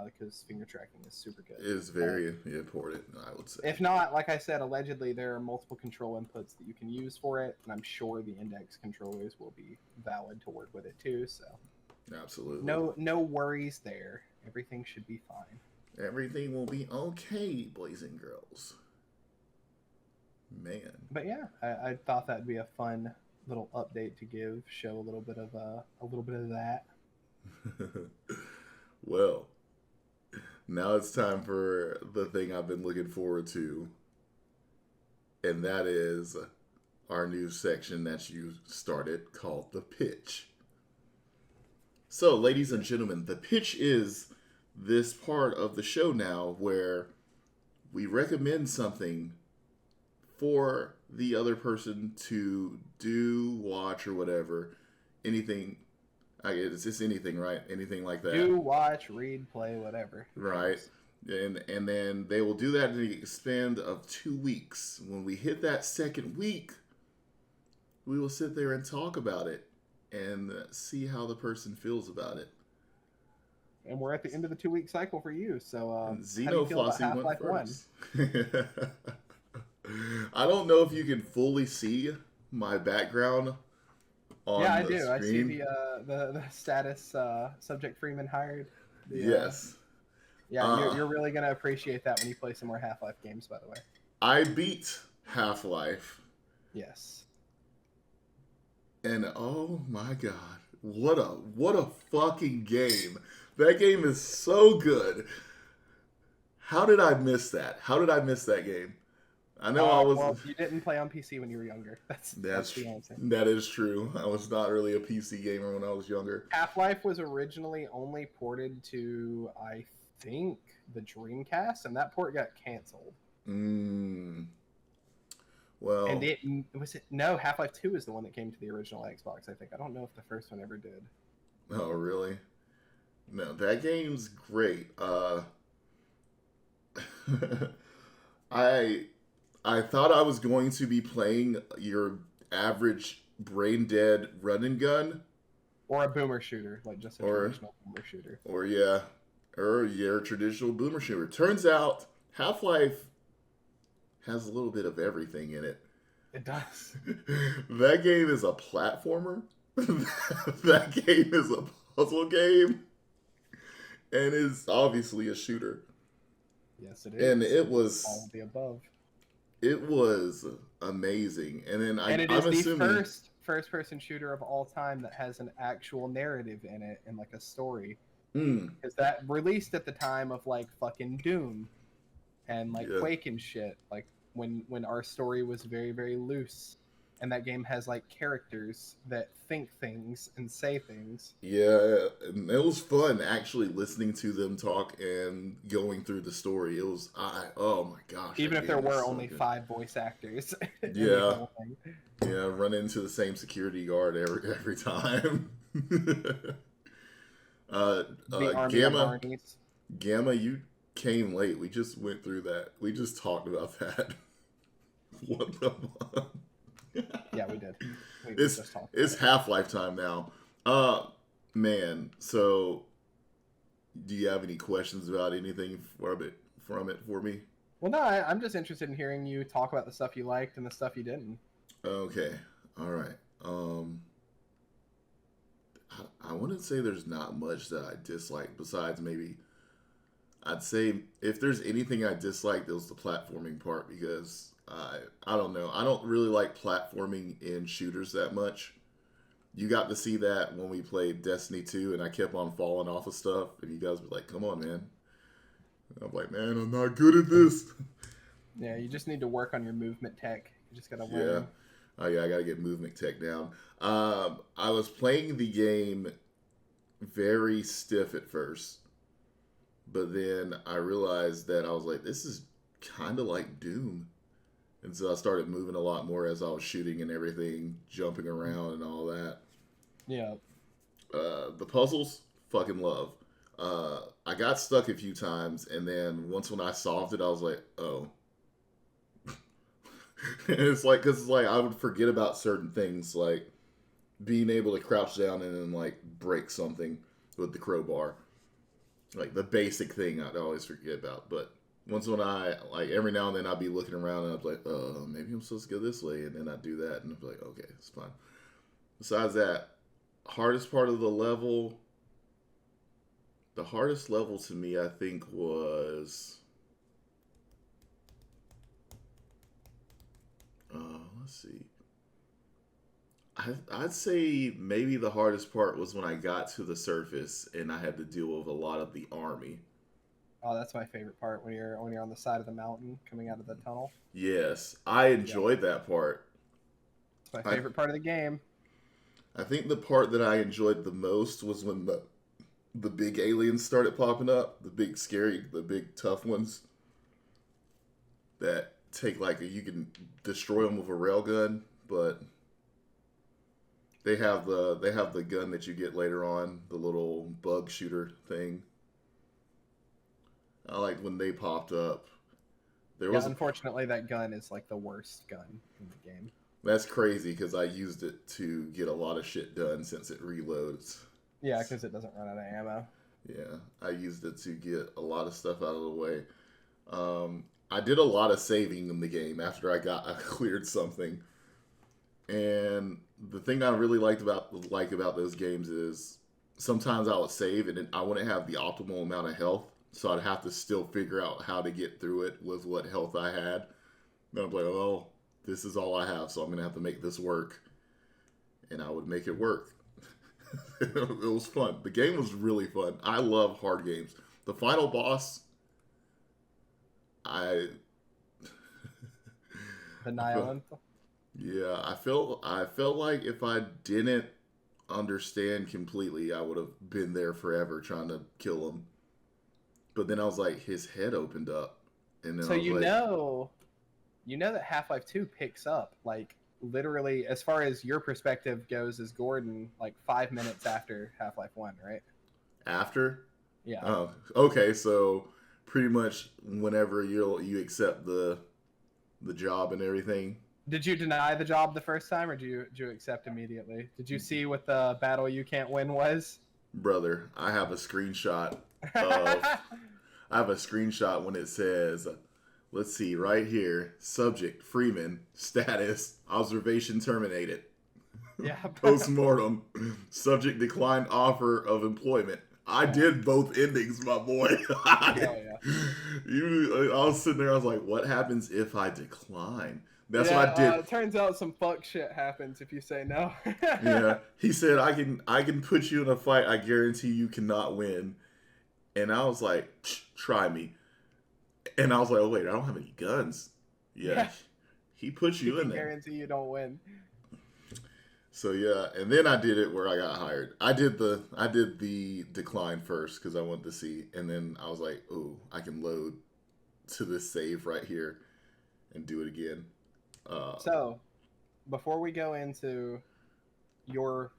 because finger tracking is super good. It is very important, I would say. If not, like I said, allegedly there are multiple control inputs that you can use for it, and I'm sure the Index controllers will be valid to work with it too, so... Absolutely. No worries there. Everything should be fine. Everything will be okay, boys and girls. Man. But yeah, I thought that'd be a fun little update to give, show a little bit of that. Well, now it's time for the thing I've been looking forward to, and that is our new section that you started called The Pitch. So, ladies and gentlemen, The Pitch is this part of the show now where we recommend something for the other person to do, watch, or whatever. Anything. It's just anything, right? Anything like that. Do, watch, read, play, whatever. Right. And then they will do that in the span of 2 weeks. When we hit that second week, we will sit there and talk about it and see how the person feels about it. And we're at the end of the 2-week cycle for you, so Xenoflossy went first. I don't know if you can fully see my background on the screen. Yeah, I do. I see the status subject Freeman hired. Yes. You're really going to appreciate that when you play some more Half-Life games, by the way. I beat Half-Life. Yes. And oh my god, what a fucking game. That game is so good. How did I miss that? How did I miss that game? I know Well, you didn't play on PC when you were younger. That's the answer. That is true. I was not really a PC gamer when I was younger. Half-Life was originally only ported to, I think, the Dreamcast, and that port got canceled. Well, and Half-Life 2 is the one that came to the original Xbox, I think. I don't know if the first one ever did. Oh, really? No, that game's great. I thought I was going to be playing your average brain dead run and gun, or a boomer shooter, like just a traditional boomer shooter, or your traditional boomer shooter. Turns out Half-Life has a little bit of everything in it. It does. That game is a platformer. That game is a puzzle game. And is obviously a shooter. Yes, it is. And it was all of the above. It was amazing. And then I'm assuming the first person shooter of all time that has an actual narrative in it and like a story. Because that released at the time of like fucking Doom and like Quake and shit, like when our story was very, very loose, and that game has like characters that think things and say things. Yeah, and it was fun actually listening to them talk and going through the story. It was oh my gosh! Even if there were only 5 voice actors. Yeah, run into the same security guard every time. Gamma, you came late. We just went through that. We just talked about that. What the fuck? Yeah, we did. It's Half-Life time now. Man, so Do you have any questions about anything from it for me? Well, no, I'm just interested in hearing you talk about the stuff you liked and the stuff you didn't. Okay, all right. I wouldn't say there's not much that I dislike besides maybe I'd say if there's anything I disliked, it was the platforming part because I don't know. I don't really like platforming in shooters that much. You got to see that when we played Destiny 2 and I kept on falling off of stuff and you guys were like, come on, man. And I'm like, man, I'm not good at this. Yeah, you just need to work on your movement tech. You just gotta Yeah. learn. Oh, yeah, I got to get movement tech down. I was playing the game very stiff at first, but then I realized that I was like, this is kind of like Doom. And so I started moving a lot more as I was shooting and everything, jumping around and all that. Yeah. The puzzles, fucking love. I got stuck a few times, and then once when I solved it, I was like, oh. And it's like, because it's like I would forget about certain things, like being able to crouch down and then like break something with the crowbar. Like the basic thing I'd always forget about. But once when I, like every now and then I'd be looking around and I'd be like, maybe I'm supposed to go this way. And then I'd do that and I'd be like, okay, it's fine. Besides that, hardest part of the level, the hardest level to me, I think, was... let's see. I'd say maybe the hardest part was when I got to the surface and I had to deal with a lot of the army. Oh, that's my favorite part when you're on the side of the mountain coming out of the tunnel. Yes, I enjoyed that part. It's my favorite part of the game. I think the part that I enjoyed the most was when the big aliens started popping up, the big scary, the big tough ones that take like you can destroy them with a railgun, but they have the gun that you get later on, the little bug shooter thing. I like when they popped up. Unfortunately, that gun is like the worst gun in the game. That's crazy because I used it to get a lot of shit done since it reloads. Yeah, because it doesn't run out of ammo. Yeah, I used it to get a lot of stuff out of the way. I did a lot of saving in the game after I cleared something. And the thing I really like about those games is sometimes I would save and I wouldn't have the optimal amount of health, so I'd have to still figure out how to get through it with what health I had. And I'm like, oh, this is all I have, so I'm gonna have to make this work. And I would make it work. It was fun. The game was really fun. I love hard games. The final boss, The Nihilant? Yeah, I felt like if I didn't understand completely, I would have been there forever trying to kill him. But then I was like, his head opened up, and then so you know that Half-Life 2 picks up like literally as far as your perspective goes as Gordon, like 5 minutes after Half-Life 1, right? After? Yeah. Oh, okay. So pretty much whenever you accept the job and everything. Did you deny the job the first time, or did you accept immediately? Did you see what the battle you can't win was? Brother, I have a screenshot when it says, let's see, right here, subject, Freeman, status, observation terminated. Yeah. Postmortem, subject declined offer of employment. I did both endings, my boy. Oh, yeah. I was sitting there, I was like, what happens if I decline? That's what I did. It turns out some fuck shit happens if you say no. Yeah. He said, I can put you in a fight I guarantee you cannot win. And I was like, try me. And I was like, oh wait, I don't have any guns. Yeah. He puts you in there. I guarantee you don't win. So yeah, and then I did it where I got hired. I did the decline first because I wanted to see, and then I was like, oh, I can load to this save right here and do it again. So, before we go into your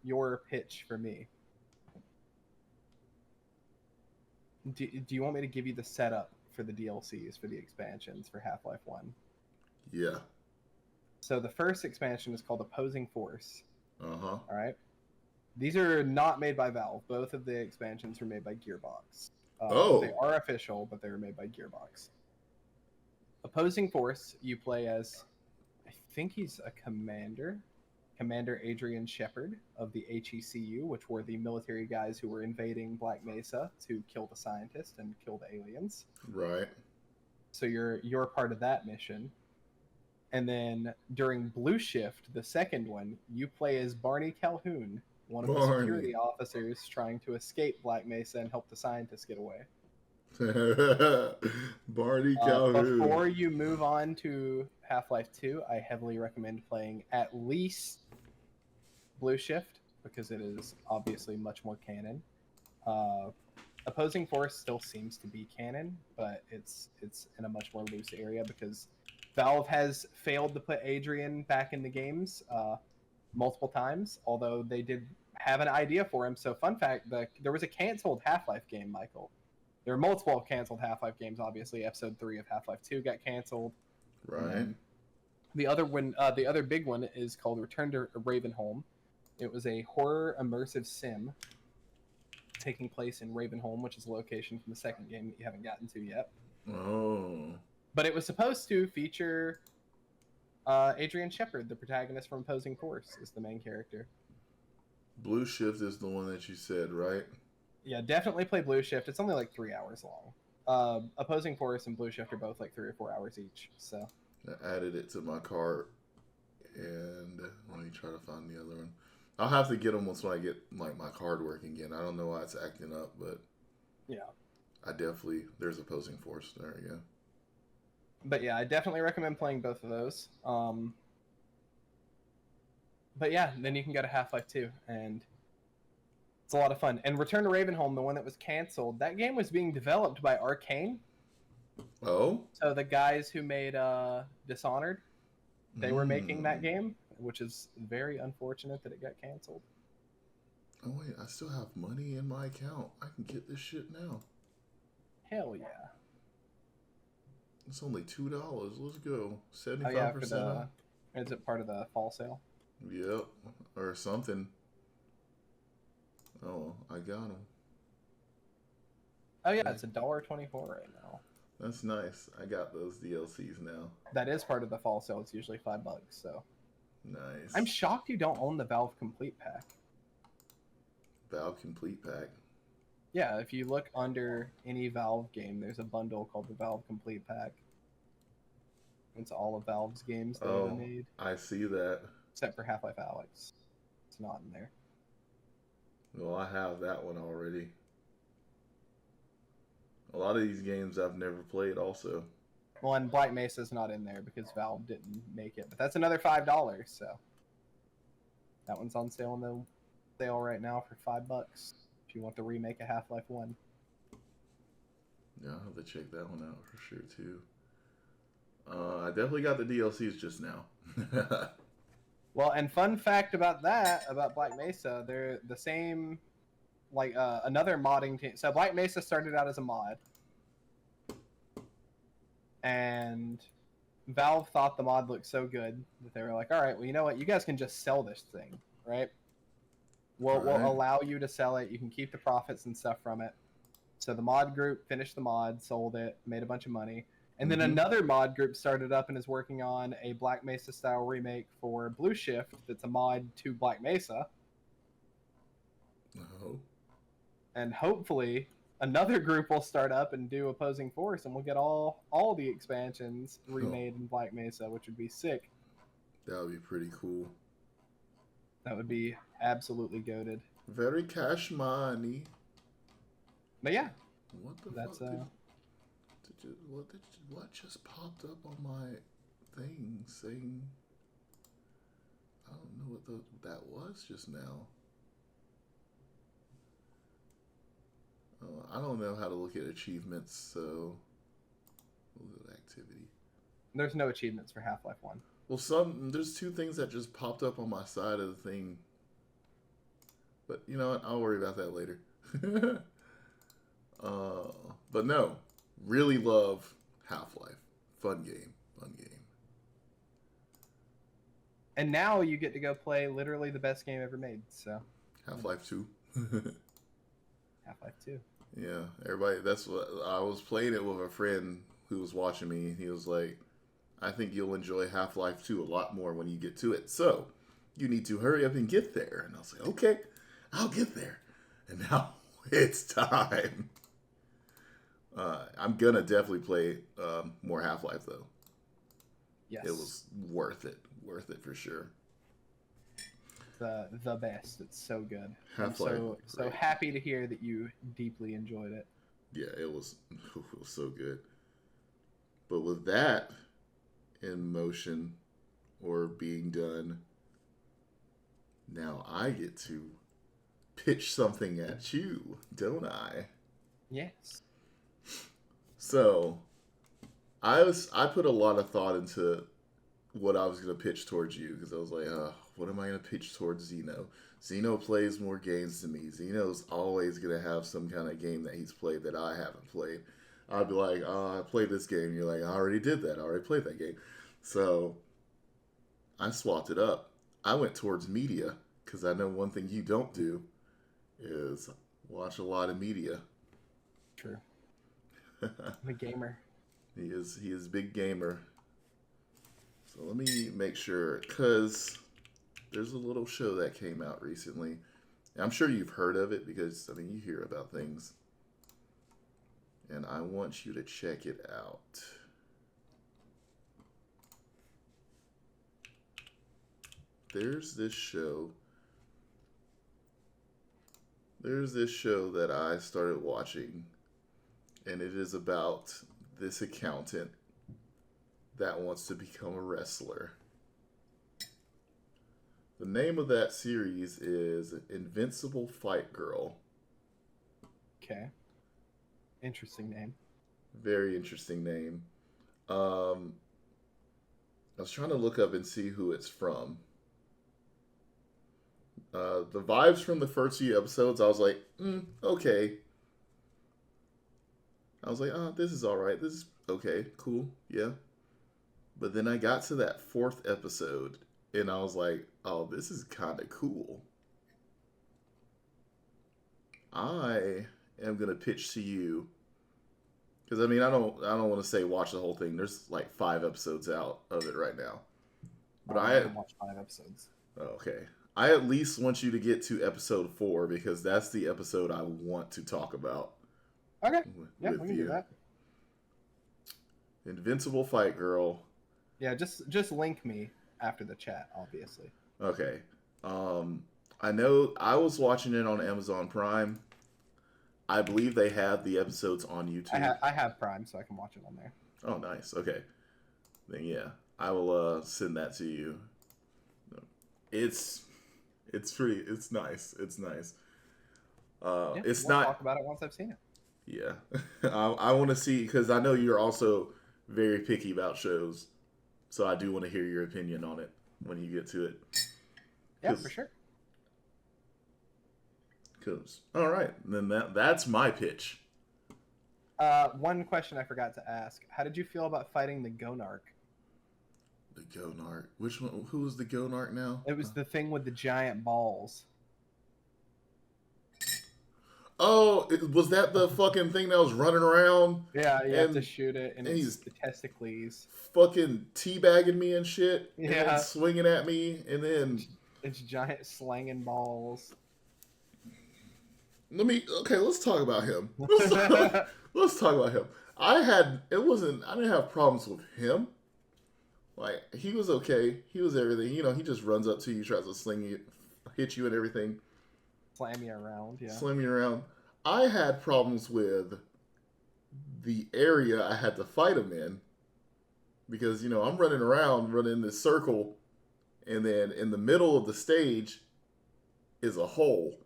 pitch for me, do you want me to give you the setup for the DLCs for the expansions for Half-Life 1? Yeah. So the first expansion is called Opposing Force. Uh-huh. All right. These are not made by Valve. Both of the expansions were made by Gearbox. They are official, but they were made by Gearbox. Opposing Force, you play as, I think he's a commander. Commander Adrian Shepard of the HECU, which were the military guys who were invading Black Mesa to kill the scientists and kill the aliens. Right. So you're part of that mission. And then during Blue Shift, the second one, you play as Barney Calhoun, one of the security officers trying to escape Black Mesa and help the scientists get away. Barney Calhoun. Before you move on to Half-Life 2, I heavily recommend playing at least Blue Shift, because it is obviously much more canon. Opposing Force still seems to be canon, but it's in a much more loose area because Valve has failed to put Adrian back in the games multiple times, although they did have an idea for him. So fun fact, there was a canceled Half-Life game, Michael. There are multiple canceled Half-Life games, obviously. Episode 3 of Half-Life 2 got canceled. Right. The other one, the other big one is called Return to Ravenholm. It was a horror immersive sim taking place in Ravenholm, which is a location from the second game that you haven't gotten to yet. Oh. But it was supposed to feature Adrian Shepard, the protagonist from Opposing Force, is the main character. Blue Shift is the one that you said, right? Yeah, definitely play Blue Shift. It's only like 3 hours long. Opposing Force and Blue Shift are both like 3 or 4 hours each. So I added it to my cart, and let me try to find the other one. I'll have to get them once when I get like my card working again. I don't know why it's acting up, but yeah, there's Opposing Force. There we go. But yeah, I definitely recommend playing both of those. But yeah, then you can go to Half-Life 2, and it's a lot of fun. And Return to Ravenholm, the one that was canceled, that game was being developed by Arcane. Oh? So the guys who made Dishonored, they were making that game, which is very unfortunate that it got canceled. Oh wait, I still have money in my account. I can get this shit now. Hell yeah. It's only $2. Let's go. 75% off. Is it part of the fall sale? Yep. Or something. Oh, I got them. Oh yeah, it's $1.24 right now. That's nice. I got those DLCs now. That is part of the fall sale. It's usually $5, so. Nice. I'm shocked you don't own the Valve Complete Pack. Valve Complete Pack? Yeah, if you look under any Valve game, there's a bundle called the Valve Complete Pack. It's all of Valve's games they ever made. I see that. Except for Half-Life Alyx. It's not in there. Well, I have that one already. A lot of these games I've never played also. Well, and Black Mesa's not in there because Valve didn't make it. But that's another $5, so. That one's on sale in the sale right now for $5 if you want to remake a Half-Life 1. Yeah, I'll have to check that one out for sure, too. I definitely got the DLCs just now. Well, and fun fact about that, about Black Mesa, they're the same, like, another modding team. So Black Mesa started out as a mod. And Valve thought the mod looked so good that they were like, all right, well, you know what? You guys can just sell this thing, right? We'll allow you to sell it. You can keep the profits and stuff from it. So the mod group finished the mod, sold it, made a bunch of money. And then another mod group started up and is working on a Black Mesa style remake for Blue Shift that's a mod to Black Mesa. Oh. And hopefully another group will start up and do Opposing Force, and we'll get all the expansions remade in Black Mesa, which would be sick. That would be pretty cool. That would be absolutely goated. Very cash money. But yeah. What the that's fuck? What just popped up on my thing saying? I don't know what that was just now. I don't know how to look at achievements, so activity. There's no achievements for Half-Life 1. Well, there's 2 things that just popped up on my side of the thing. But you know what? I'll worry about that later. But no, really love Half-Life. Fun game. And now you get to go play literally the best game ever made. So Half-Life 2. Half-Life 2. Yeah, everybody. That's what I was playing it with a friend who was watching me. He was like, "I think you'll enjoy Half-Life 2 a lot more when you get to it. So, you need to hurry up and get there." And I was like, "Okay, I'll get there." And now it's time. I'm gonna definitely play more Half-Life though. Yes. It was worth it. Worth it for sure. The best. It's so good. Half-Life. I'm so happy to hear that you deeply enjoyed it. Yeah, it was so good. But with that in motion or being done, now I get to pitch something at you, don't I? Yes. So I put a lot of thought into what I was gonna pitch towards you because I was like, what am I gonna pitch towards Zeno? Zeno plays more games than me. Zeno's always gonna have some kind of game that he's played that I haven't played. I'd be like, I played this game. You're like, I already did that. I already played that game. So I swapped it up. I went towards media because I know one thing you don't do is watch a lot of media. True. I'm a gamer. He is a big gamer. So let me make sure, because there's a little show that came out recently. I'm sure you've heard of it because, I mean, you hear about things. And I want you to check it out. There's this show. There's this show that I started watching. And it is about this accountant that wants to become a wrestler. The name of that series is Invincible Fight Girl. Okay. Interesting name. Very interesting name. I was trying to look up and see who it's from. The vibes from the first few episodes, I was like, okay. I was like, this is alright. This is okay, cool, yeah. But then I got to that 4th episode, and I was like, oh, this is kind of cool. I am going to pitch to you, because, I mean, I don't want to say watch the whole thing. There's like 5 episodes out of it right now. But I haven't watched 5 episodes. Okay. I at least want you to get to episode 4, because that's the episode I want to talk about. Okay. Yeah, we can do that. Invincible Fight Girl. Yeah, just link me after the chat, obviously. Okay. I know I was watching it on Amazon Prime. I believe they have the episodes on YouTube. I have Prime, so I can watch it on there. Oh, nice. Okay. Then yeah, I will send that to you. It's nice. It's nice. Yeah, it's we'll not talk about it once I've seen it. Yeah, I want to see, because I know you're also very picky about shows, so I do want to hear your opinion on it when you get to it. Yeah, for sure. All right, then that's my pitch. One question I forgot to ask: how did you feel about fighting the Gonarch? The Gonarch. Which one? Who was the Gonarch now? It was the thing with the giant balls. Oh, was that the fucking thing that was running around? Yeah, you have to shoot it, and it's the testicles. Fucking teabagging me and shit. Yeah. And then swinging at me, and then... It's giant slanging balls. Let's talk about him. Let's talk about him. I didn't have problems with him. Like, he was okay. He was everything. You know, he just runs up to you, tries to sling you, hit you and everything. Slam you around, yeah. Slam you around. I had problems with the area I had to fight him in. Because, you know, I'm running this circle, and then in the middle of the stage is a hole.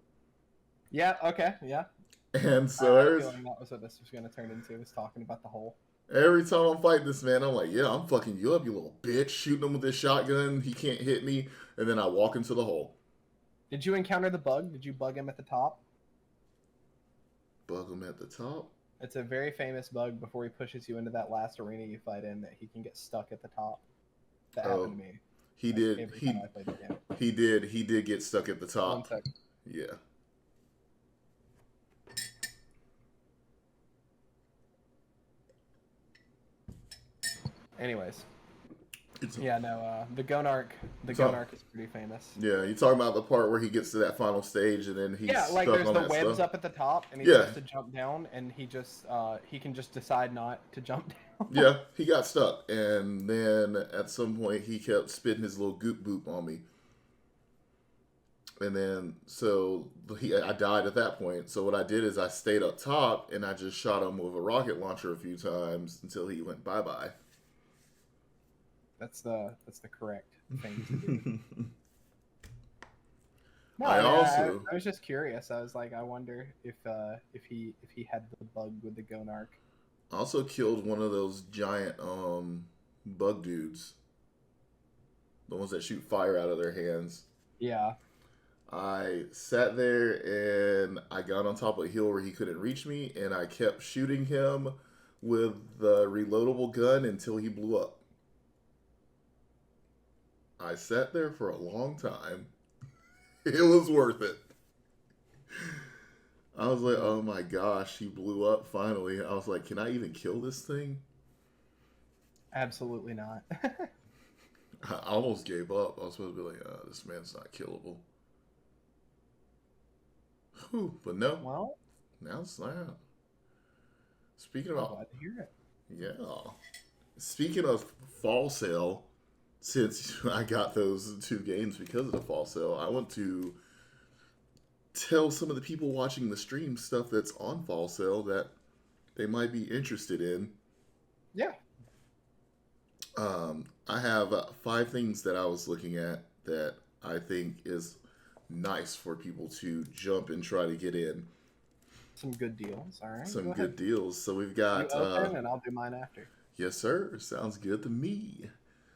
Yeah, okay, yeah. And so I that was what this was going to turn into, was talking about the hole. Every time I'm fighting this man, I'm like, yeah, I'm fucking you up, you little bitch. Shooting him with this shotgun. He can't hit me. And then I walk into the hole. Did you encounter the bug? Did you bug him at the top? Bug him at the top? It's a very famous bug before he pushes you into that last arena you fight in, that he can get stuck at the top. That happened to me. He did. He did get stuck at the top. 1 second. Yeah. Anyways. Yeah, no, the Gonark is pretty famous. Yeah, you talking about the part where he gets to that final stage and then he's like stuck there's on the that webs stuff? up at the top and he has to jump down and he can just decide not to jump down. Yeah, he got stuck and then at some point he kept spitting his little goop boop on me. And then I died at that point. So what I did is I stayed up top and I just shot him with a rocket launcher a few times until he went bye-bye. That's the correct thing to do. No, I was just curious. I was like, I wonder if he had the bug with the Gonark. I also killed one of those giant bug dudes. The ones that shoot fire out of their hands. Yeah. I sat there and I got on top of a hill where he couldn't reach me and I kept shooting him with the reloadable gun until he blew up. I sat there for a long time. It was worth it. I was like, oh my gosh, he blew up finally. I was like, can I even kill this thing? Absolutely not. I almost gave up. I was supposed to be like, this man's not killable. Whew, but no. Well, now it's not. Speaking I'm of, glad to hear it. Yeah. Speaking of fall sale, since I got those 2 games because of the fall sale, I want to tell some of the people watching the stream stuff that's on fall sale that they might be interested in. Yeah. I have 5 things that I was looking at that I think is nice for people to jump and try to get in. Some good deals, all right. Some good deals. So we've got. You open and I'll do mine after. Yes, sir. Sounds good to me.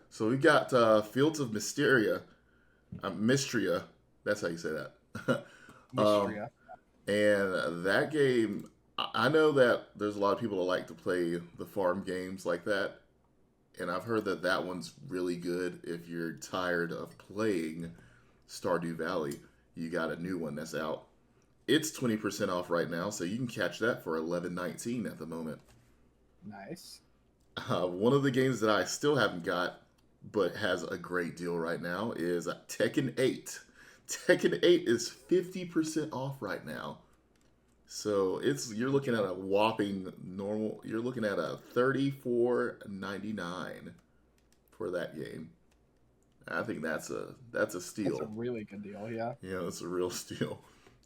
So we've got Fields of Mystria. That's how you say that. Mystria. And that game, I know that there's a lot of people that like to play the farm games like that. And I've heard that that one's really good if you're tired of playing Stardew Valley. You got a new one that's out. It's 20% off right now, so you can catch that for $11.19 at the moment. Nice. One of the games that I still haven't got, but has a great deal right now, is Tekken 8. Tekken 8 is 50% off right now. So you're looking at a whopping normal. You're looking at a $34.99 for that game. I think that's a steal. That's a really good deal, yeah. Yeah, that's a real steal.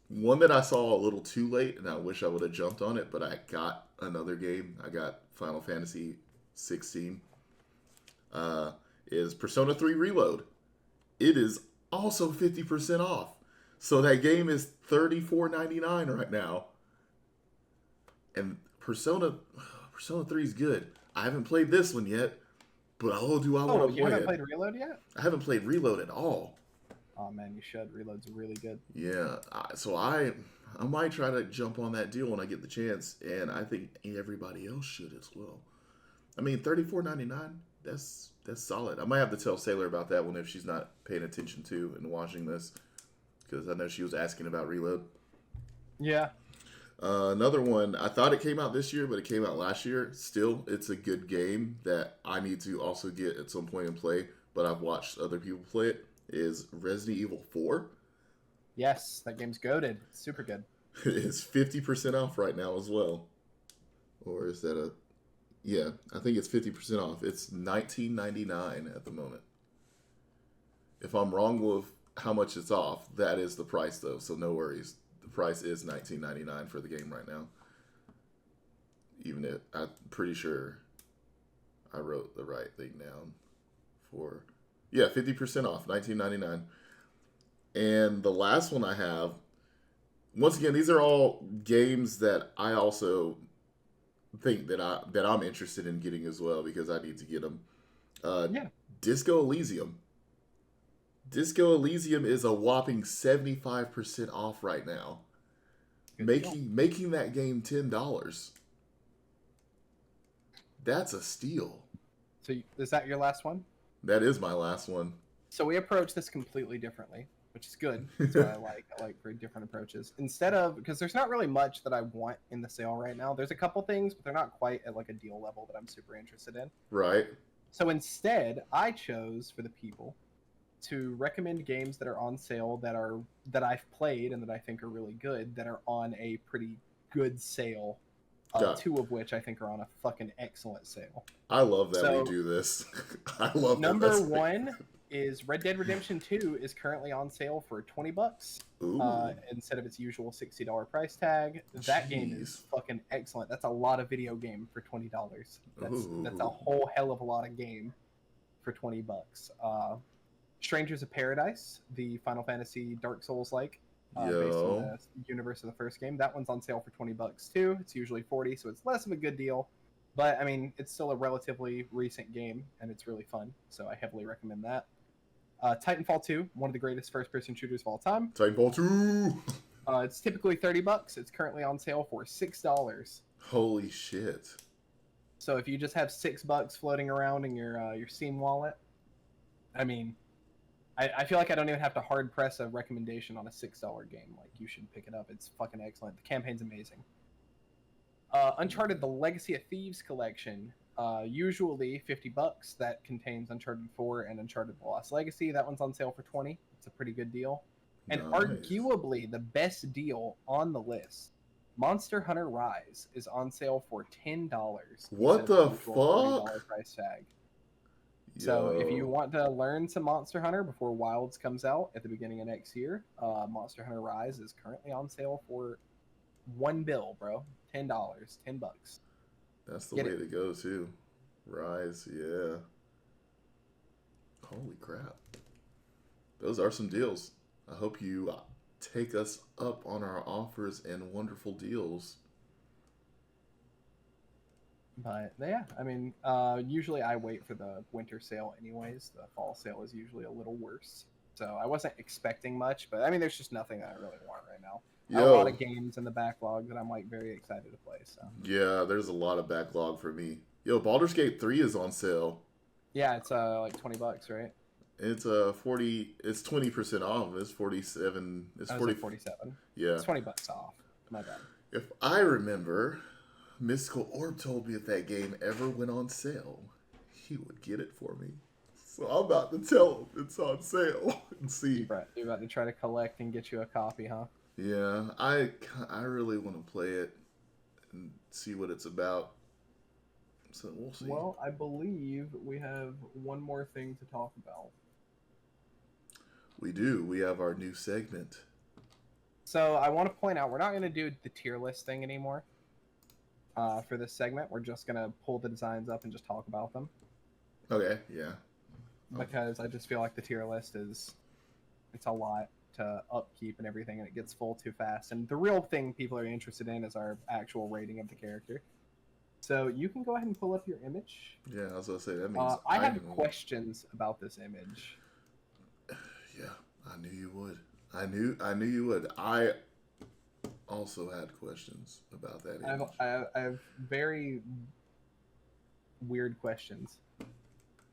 One that I saw a little too late, and I wish I would have jumped on it, but I got another game. I got Final Fantasy 16. Is Persona 3 Reload. It is also 50% off. So that game is $34.99 right now. And Persona 3 is good. I haven't played this one yet, but do I want to play it? You haven't played Reload yet? I haven't played Reload at all. Oh man, you should. Reload's really good. Yeah, so I might try to jump on that deal when I get the chance, and I think everybody else should as well. I mean, $34.99, that's solid. I might have to tell Sailor about that one if she's not paying attention to and watching this, because I know she was asking about Reload. Yeah. Another one, I thought it came out this year, but it came out last year. Still, it's a good game that I need to also get at some point and play, but I've watched other people play it, is Resident Evil 4. Yes, that game's goated. It's super good. It's 50% off right now as well. Or is that yeah, I think it's 50% off. It's $19.99 at the moment. If I'm wrong with how much it's off, that is the price though, so no worries. The price is $19.99 for the game right now. Even if I'm pretty sure I wrote the right thing down for 50% off, $19.99. And the last one I have, once again, these are all games that I also think that I'm interested in getting as well because I need to get them. Disco Elysium. Disco Elysium is a whopping 75% off right now, making that game $10. That's a steal. So is that your last one? That is my last one. So we approach this completely differently, which is good. That's what I like. I like very different approaches. Instead of, because there's not really much that I want in the sale right now. There's a couple things, but they're not quite at like a deal level that I'm super interested in. Right. So instead, I chose for the people to recommend games that are on sale that I've played and that I think are really good that are on a pretty good sale. God. 2 of which I think are on a fucking excellent sale. I love that we do this. I love that. Number 1 is Red Dead Redemption 2 is currently on sale for $20 instead of its usual $60 price tag. That game is fucking excellent. That's a lot of video game for $20. That's a whole hell of a lot of game for $20. Strangers of Paradise, the Final Fantasy Dark Souls like, based on the universe of the first game. That one's on sale for $20 too. It's usually $40, so it's less of a good deal. But, I mean, it's still a relatively recent game, and it's really fun, so I heavily recommend that. Titanfall 2, one of the greatest first-person shooters of all time. Titanfall 2! It's typically $30. It's currently on sale for $6. Holy shit. So if you just have $6 floating around in your Steam wallet, I mean, I feel like I don't even have to hard press a recommendation on a $6 game. Like, you should pick it up. It's fucking excellent. The campaign's amazing. Uncharted: The Legacy of Thieves collection, usually $50. That contains Uncharted 4 and Uncharted: The Lost Legacy. That one's on sale for $20. It's a pretty good deal. And arguably the best deal on the list, Monster Hunter Rise is on sale for $10. What the fuck? $40 price tag. So if you want to learn some Monster Hunter before Wilds comes out at the beginning of next year, Monster Hunter Rise is currently on sale for $1, bro. $10. $10. That's the way to go too. Rise, yeah. Holy crap. Those are some deals. I hope you take us up on our offers and wonderful deals. But yeah, I mean, usually I wait for the winter sale anyways. The fall sale is usually a little worse. So I wasn't expecting much, but I mean, there's just nothing that I really want right now. A lot of games in the backlog that I'm like very excited to play. So yeah, there's a lot of backlog for me. Baldur's Gate 3 is on sale. Yeah, it's like $20, right? It's 40. It's 20% off. It's 47. It's 47. Yeah, it's $20 off. My bad. If I remember, Mystical Orb told me if that game ever went on sale, he would get it for me. So I'm about to tell him it's on sale and see. You're about to try to collect and get you a copy, huh? Yeah, I really want to play it and see what it's about. So we'll see. Well, I believe we have one more thing to talk about. We do. We have our new segment. So I want to point out, we're not going to do the tier list thing anymore for this segment. We're just going to pull the designs up and just talk about them. Okay, yeah. Because I just feel like the tier list it's a lot to upkeep and everything, and it gets full too fast. And the real thing people are interested in is our actual rating of the character. So you can go ahead and pull up your image. Yeah, I was going to say, that means I have questions about this image. Yeah, I knew you would. I knew you would. I also had questions about that image. I have very weird questions.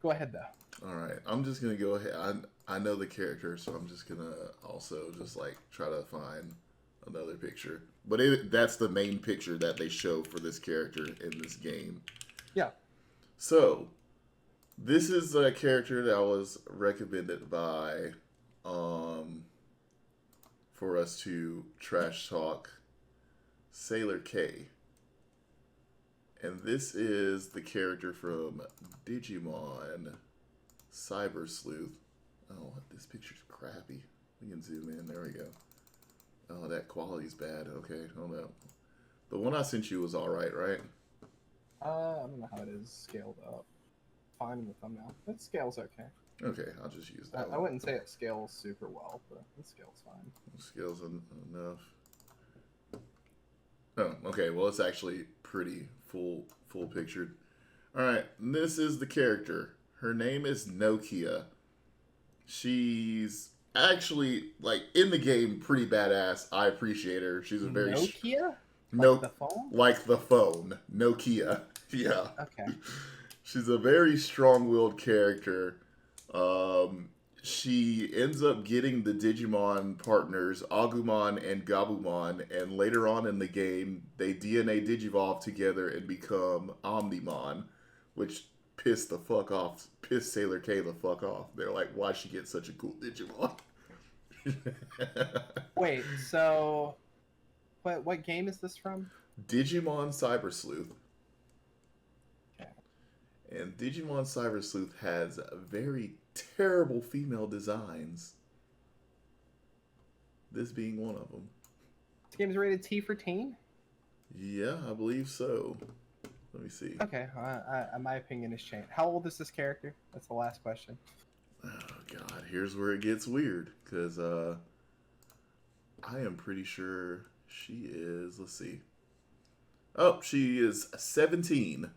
Go ahead, though. All right, I'm just going to go ahead. I know the character, so I'm just going to also just like try to find another picture. But that's the main picture that they show for this character in this game. Yeah. So, this is a character that was recommended by, for us to trash talk, Sailor K. And this is the character from Digimon Cyber Sleuth. Oh, this picture's crappy. We can zoom in. There we go. Oh, that quality's bad. Okay, hold up. The one I sent you was alright, right? I don't know how it is scaled up. Fine in the thumbnail. It scales okay. Okay, I'll just use that I wouldn't say it scales super well, but it scales fine. It scales enough. Oh, okay. Well, it's actually pretty full pictured. All right, this is the character. Her name is Nokia. She's actually, like, in the game, pretty badass. I appreciate her. She's a very... Nokia? Like the phone? Like the phone. Nokia. Yeah. Okay. She's a very strong-willed character. She ends up getting the Digimon partners, Agumon and Gabumon, and later on in the game, they DNA Digivolve together and become Omnimon, which pissed the fuck off, pissed Sailor K the fuck off. They're like, why'd she get such a cool Digimon? Wait, so what game is this from? Digimon Cyber Sleuth. Okay. And Digimon Cyber Sleuth has very terrible female designs. This being one of them. This game's rated T for teen? Yeah, I believe so. Let me see. Okay, my opinion has changed. How old is this character? That's the last question. Oh, God. Here's where it gets weird. Because I am pretty sure she is... Let's see. Oh, she is 17.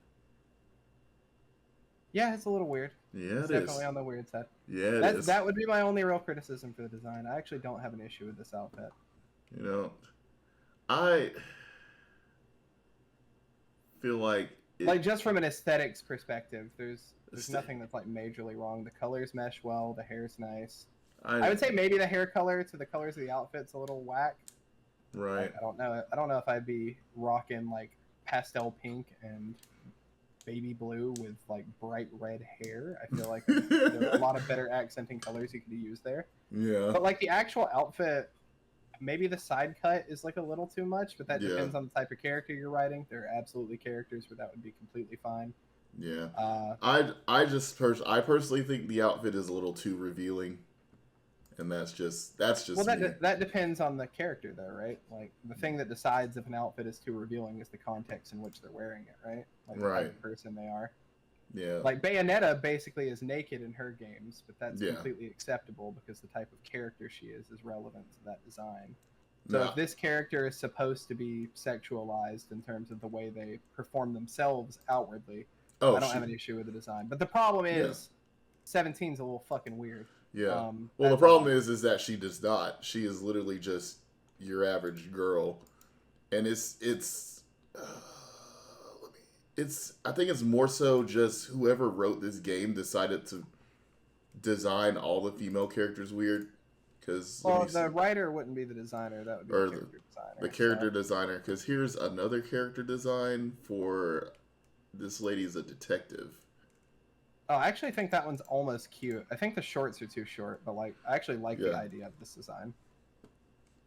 Yeah, it's a little weird. Yeah, it's definitely on the weird side. Yeah, it is. That would be my only real criticism for the design. I actually don't have an issue with this outfit. You know, I feel like... Like, just from an aesthetics perspective, there's nothing that's, like, majorly wrong. The colors mesh well. The hair's nice. I would say maybe the hair color to the colors of the outfit's a little whack. Right. Like, I don't know if I'd be rocking, like, pastel pink and baby blue with, like, bright red hair. I feel like there are a lot of better accenting colors you could use there. Yeah. But, like, the actual outfit, maybe the side cut is, like, a little too much, but that depends on the type of character you're writing. There are absolutely characters where that would be completely fine. Yeah. I personally think the outfit is a little too revealing. And that's just well, me. that depends on the character, though, right? Like, the thing that decides if an outfit is too revealing is the context in which they're wearing it, right? Like, the type of person they are. Yeah. Like, Bayonetta basically is naked in her games, but that's Yeah. completely acceptable because the type of character she is relevant to that design. So if this character is supposed to be sexualized in terms of the way they perform themselves outwardly, I don't have an issue with the design. But the problem is, 17's a little fucking weird. Yeah. Well, the problem is that she does not. She is literally just your average girl, and I think it's more so just whoever wrote this game decided to design all the female characters weird. Because the writer wouldn't be the designer. That would be the character designer. The character designer. Because here's another character design for this lady's a detective. Oh, I actually think that one's almost cute. I think the shorts are too short, but like I actually like the idea of this design.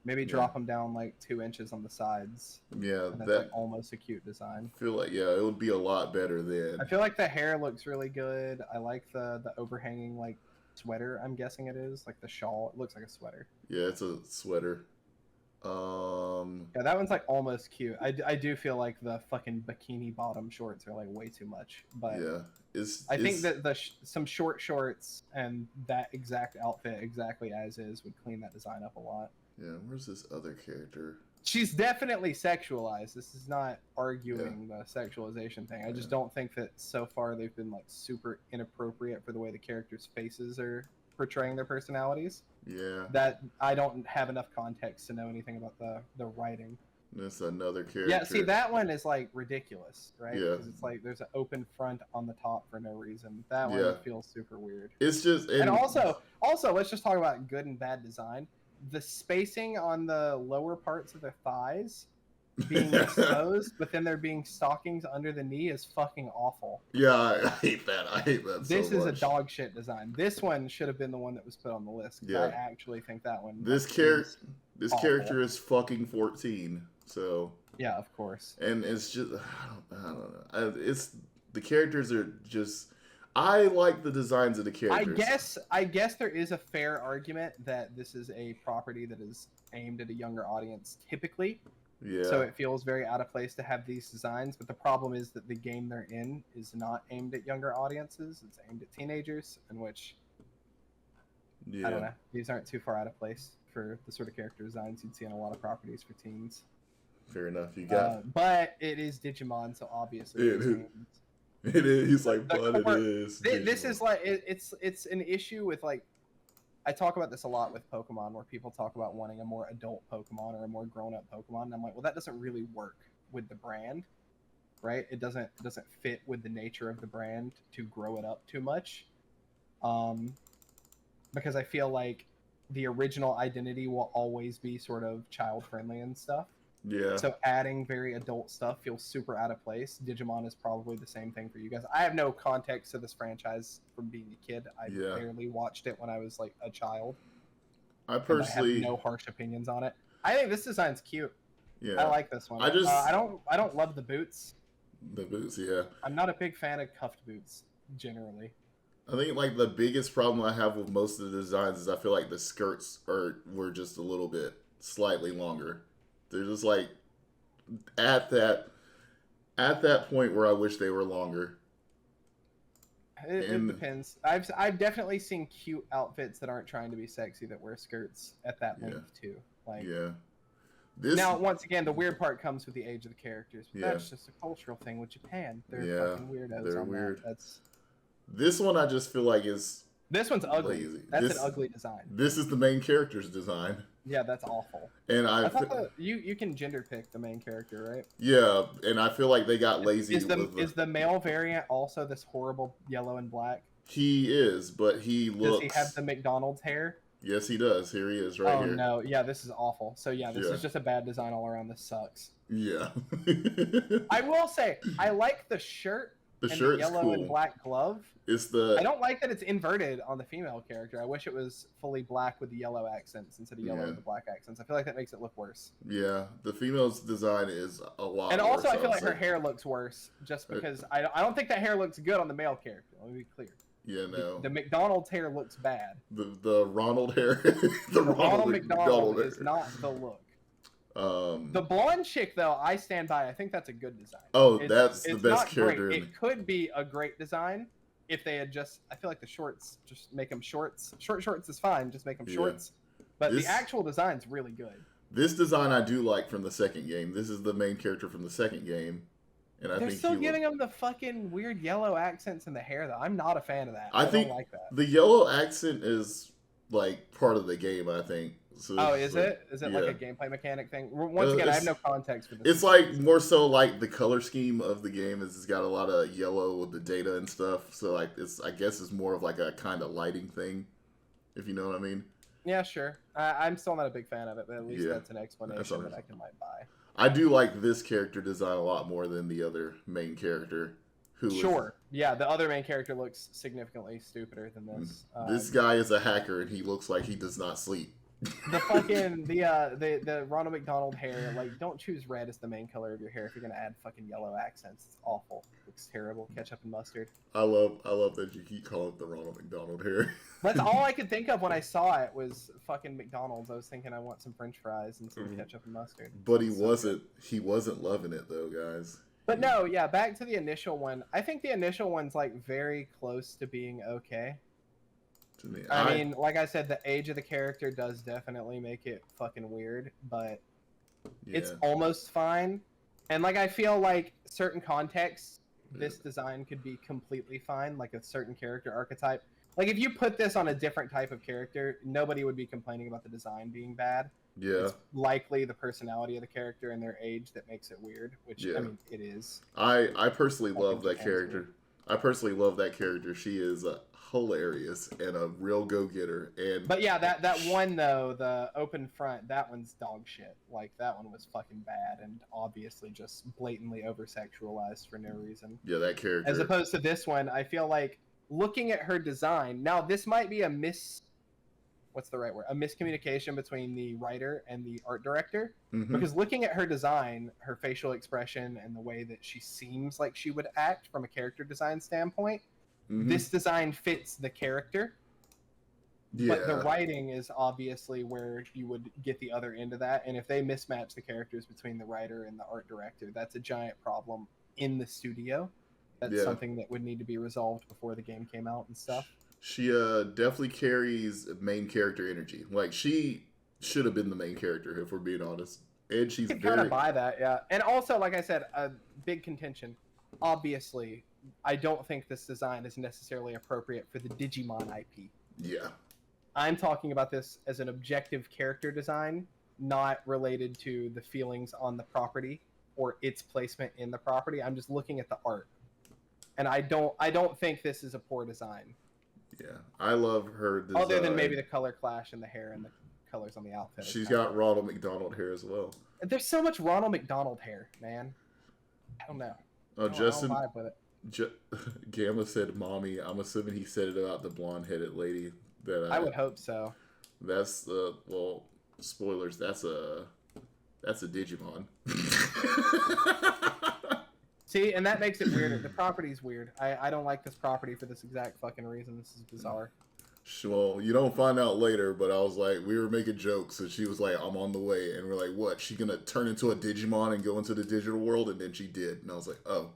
Maybe drop them down like 2 inches on the sides. Yeah, that's like almost a cute design. I feel like it would be a lot better then. I feel like the hair looks really good. I like the overhanging like sweater. I'm guessing it is like the shawl. It looks like a sweater. Yeah, it's a sweater. Yeah, that one's like almost cute. I do feel like the fucking bikini bottom shorts are like way too much. But yeah, I think that some short shorts and that exact outfit exactly as is would clean that design up a lot. Yeah, where's this other character? She's definitely sexualized. This is not arguing the sexualization thing. I just don't think that so far they've been like super inappropriate for the way the characters' faces are portraying their personalities. Yeah. That I don't have enough context to know anything about the writing. That's another character. Yeah, see, that one is like ridiculous, right? Yeah. Because it's like there's an open front on the top for no reason. That one feels super weird. It's just... And also, let's just talk about good and bad design. The spacing on the lower parts of their thighs being exposed, but then there being stockings under the knee is fucking awful. Yeah, I hate that. I hate that so much. This is a dog shit design. This one should have been the one that was put on the list. Yeah. I actually think that one... This character is fucking 14, so... Yeah, of course. And it's just... I don't know. It's... The characters are just... I like the designs of the characters. I guess there is a fair argument that this is a property that is aimed at a younger audience typically. Yeah. So it feels very out of place to have these designs, but the problem is that the game they're in is not aimed at younger audiences. It's aimed at teenagers, in which I don't know. These aren't too far out of place for the sort of character designs you'd see in a lot of properties for teens. Fair enough. You got. But it is Digimon, so obviously it is. He's like, but it is. This is like it's an issue with like. I talk about this a lot with Pokemon, where people talk about wanting a more adult Pokemon or a more grown-up Pokemon, and I'm like, well, that doesn't really work with the brand, right? It doesn't fit with the nature of the brand to grow it up too much, because I feel like the original identity will always be sort of child-friendly and stuff. Yeah. So adding very adult stuff feels super out of place. Digimon is probably the same thing for you guys. I have no context to this franchise from being a kid. I barely watched it when I was like a child. I personally have no harsh opinions on it. I think this design's cute. Yeah. I like this one. I don't love the boots. The boots, yeah. I'm not a big fan of cuffed boots generally. I think like the biggest problem I have with most of the designs is I feel like the skirts were just a little bit slightly longer. They're just like at that point where I wish they were longer. It depends. I've definitely seen cute outfits that aren't trying to be sexy that wear skirts at that length too. Like now, once again, the weird part comes with the age of the characters. But that's just a cultural thing with Japan. They're fucking weirdos. They're weird. This one I just feel like is. This one's ugly. Lazy. That's an ugly design. This is the main character's design. Yeah, that's awful. And I thought you can gender pick the main character, right? Yeah, and I feel like they got lazy. Is the male variant also this horrible yellow and black? He is, but he looks. Does he have the McDonald's hair? Yes, he does. Here he is, here. Oh no, yeah, this is awful. So yeah, this is just a bad design all around. This sucks. Yeah. I will say I like the shirt. The shirt's yellow cool. And black glove. I don't like that it's inverted on the female character. I wish it was fully black with the yellow accents instead of yellow with the black accents. I feel like that makes it look worse. Yeah, the female's design is a lot. And also, I feel like her hair looks worse just because I don't think that hair looks good on the male character. Let me be clear. Yeah, no. The McDonald's hair looks bad. The Ronald hair. the Ronald McDonald is not the look. The blonde chick, though, I stand by. I think that's a good design. Oh, that's the best character. It could be a great design if they had just. I feel like the shorts, just make them shorts. Short shorts is fine. Just make them shorts. But the actual design's really good. This design I do like from the second game. This is the main character from the second game. And They're still giving him the fucking weird yellow accents in the hair, though. I'm not a fan of that. I think don't like that. The yellow accent is like part of the game, I think. So is it? Is it like a gameplay mechanic thing? Once again, I have no context for this. It's like more so like the color scheme of the game is it's got a lot of yellow with the data and stuff. So like I guess it's more of like a kind of lighting thing, if you know what I mean. Yeah, sure. I'm still not a big fan of it, but at least that's an explanation that I can buy. I do like this character design a lot more than the other main character. Yeah, the other main character looks significantly stupider than this. This guy is a hacker and he looks like he does not sleep. The fucking the Ronald McDonald hair, like, don't choose red as the main color of your hair if you're gonna add fucking yellow accents. It's awful. It looks terrible. Ketchup and mustard. I love that you keep calling it the Ronald McDonald hair. That's all I could think of when I saw it was fucking McDonald's. I was thinking I want some French fries and some ketchup and mustard. But he wasn't loving it though, guys. But no, yeah, back to the initial one. I think the initial one's like very close to being okay. To me, I mean, like I said, the age of the character does definitely make it fucking weird, but it's almost fine. And like I feel like certain contexts, this design could be completely fine, like a certain character archetype. Like if you put this on a different type of character, nobody would be complaining about the design being bad. Yeah. It's likely the personality of the character and their age that makes it weird, which I mean it is. I personally love that character. Weird. I personally love that character. She is hilarious and a real go-getter. But yeah, that one though, the open front, that one's dog shit. Like that one was fucking bad and obviously just blatantly over-sexualized for no reason. Yeah, that character. As opposed to this one, I feel like looking at her design, now this might be a miscommunication between the writer and the art director. Because looking at her design, her facial expression, and the way that she seems like she would act from a character design standpoint, this design fits the character. Yeah. But the writing is obviously where you would get the other end of that. And if they mismatch the characters between the writer and the art director, that's a giant problem in the studio. That's something that would need to be resolved before the game came out and stuff. She definitely carries main character energy. Like, she should have been the main character, if we're being honest. And she's very... kind of buy that, yeah. And also, like I said, a big contention. Obviously, I don't think this design is necessarily appropriate for the Digimon IP. Yeah. I'm talking about this as an objective character design, not related to the feelings on the property or its placement in the property. I'm just looking at the art. And I don't think this is a poor design. Yeah, I love her design. Other than maybe the color clash in the hair and the colors on the outfit. She's got Ronald McDonald hair as well. There's so much Ronald McDonald hair, man. I don't know. Justin I don't vibe with it. Gamma said, "Mommy." I'm assuming he said it about the blonde-headed lady. That I would hope so. That's well, spoilers. That's a Digimon. See, and that makes it weirder. The property's weird. I don't like this property for this exact fucking reason. This is bizarre. Well, you don't find out later, but I was like, we were making jokes, and she was like, "I'm on the way," and we're like, "What? She gonna turn into a Digimon and go into the digital world?" And then she did, and I was like, "Oh,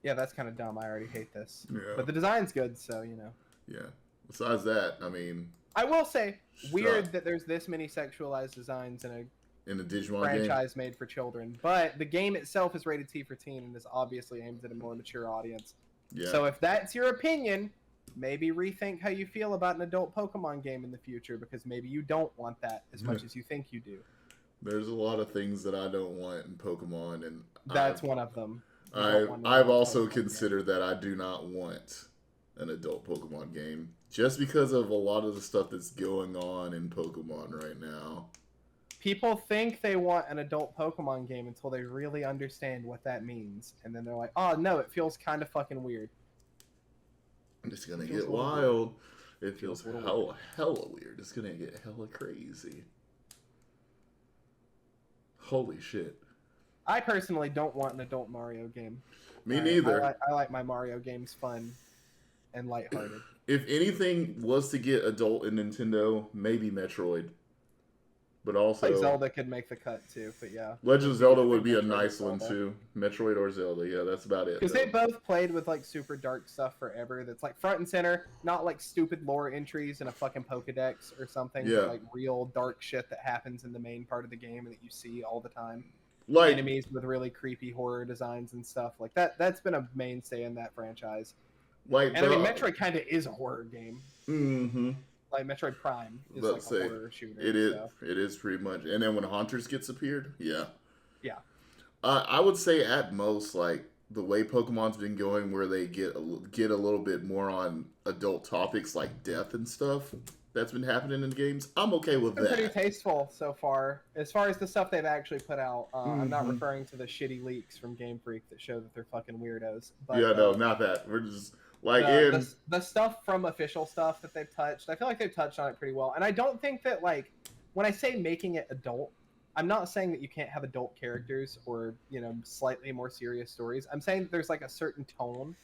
yeah, that's kind of dumb. I already hate this." Yeah. But the design's good, so you know. Yeah. Besides that, I mean, I will say, weird that there's this many sexualized designs in a Digimon franchise made for children, but the game itself is rated T for teen and is obviously aimed at a more mature audience. Yeah. So if that's your opinion, maybe rethink how you feel about an adult Pokemon game in the future, because maybe you don't want that as much as you think you do. There's a lot of things that I don't want in Pokemon, and that's one of them. I've also considered that I do not want an adult Pokemon game, just because of a lot of the stuff that's going on in Pokemon right now. People think they want an adult Pokemon game until they really understand what that means, and then they're like, "Oh no, it feels kind of fucking weird." It's gonna get wild. It feels hella weird. It's gonna get hella crazy. Holy shit. I personally don't want an adult Mario game. Me neither. I like my Mario games fun and lighthearted. If anything was to get adult in Nintendo, maybe Metroid. But also, like Zelda could make the cut too, but yeah. Legend of Zelda would be a nice one too. Metroid or Zelda, yeah, that's about it. Because they both played with like super dark stuff forever. That's like front and center, not like stupid lore entries in a fucking Pokedex or something. Yeah. But like real dark shit that happens in the main part of the game and that you see all the time. Like enemies with really creepy horror designs and stuff like that. That's been a mainstay in that franchise. Like, and I mean, Metroid kind of is a horror game. Mm-hmm. Like Metroid Prime is like a horror shooter. It is. So. It is pretty much. And then when Hunters gets appeared, yeah. Yeah. I would say at most, like the way Pokemon's been going, where they get a little bit more on adult topics like death and stuff. That's been happening in games. I'm okay with that. Pretty tasteful so far. As far as the stuff they've actually put out, I'm not referring to the shitty leaks from Game Freak that show that they're fucking weirdos. But, yeah, no, not that. We're just like the stuff from official stuff that they've touched. I feel like they've touched on it pretty well. And I don't think that, like, when I say making it adult, I'm not saying that you can't have adult characters or, you know, slightly more serious stories. I'm saying that there's like a certain tone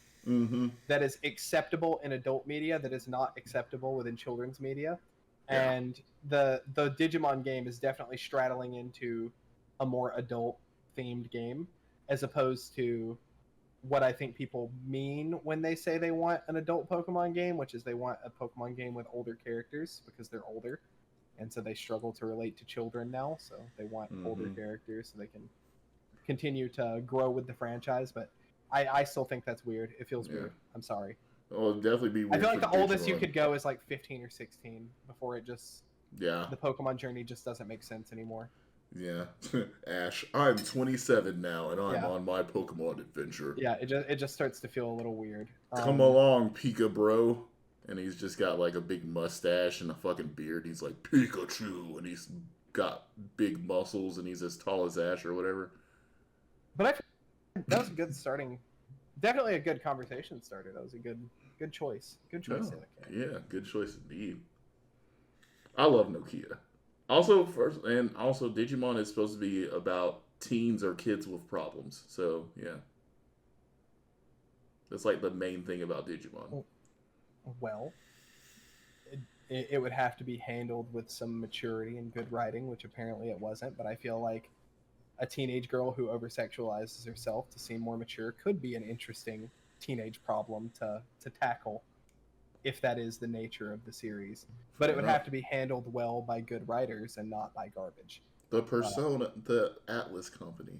that is acceptable in adult media that is not acceptable within children's media. Yeah. And the Digimon game is definitely straddling into a more adult themed game, as opposed to what I think people mean when they say they want an adult Pokemon game, which is they want a Pokemon game with older characters because they're older. And so they struggle to relate to children now. So they want older characters so they can continue to grow with the franchise. But I still think that's weird. It feels weird. I'm sorry. Oh, it'd definitely be weird. I feel like the oldest you could go is like 15 or 16 before it just... Yeah. The Pokemon journey just doesn't make sense anymore. Yeah. Ash, I'm 27 now, and I'm on my Pokemon adventure. Yeah, it just starts to feel a little weird. Come along, Pika bro. And he's just got like a big mustache and a fucking beard. He's like Pikachu, and he's got big muscles, and he's as tall as Ash or whatever. But that was a good starting. Definitely a good conversation starter. That was a good choice. Good choice. Yeah, good choice indeed. I love Nokia. Also, Digimon is supposed to be about teens or kids with problems. So yeah, that's like the main thing about Digimon. Well, it would have to be handled with some maturity and good writing, which apparently it wasn't. But I feel like a teenage girl who over-sexualizes herself to seem more mature could be an interesting teenage problem to tackle, if that is the nature of the series. But it would have to be handled well by good writers and not by garbage. The Persona, the Atlas company.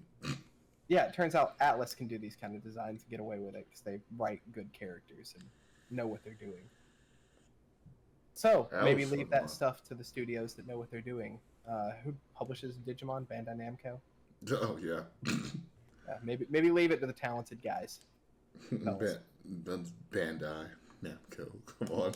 Yeah, it turns out Atlas can do these kind of designs and get away with it because they write good characters and know what they're doing. So maybe leave that stuff to the studios that know what they're doing. Who publishes Digimon? Bandai Namco? Oh, yeah. Maybe leave it to the talented guys. Bandai Namco. Come on.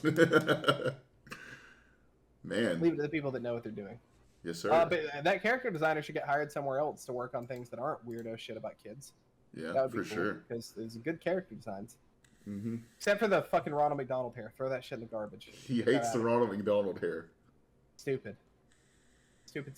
Man. Leave it to the people that know what they're doing. Yes, sir. But that character designer should get hired somewhere else to work on things that aren't weirdo shit about kids. Yeah, that would be for cool, sure. because there's good character designs. Mm-hmm. Except for the fucking Ronald McDonald hair. Throw that shit in the garbage. He hates the Ronald McDonald hair. Stupid. Stupid.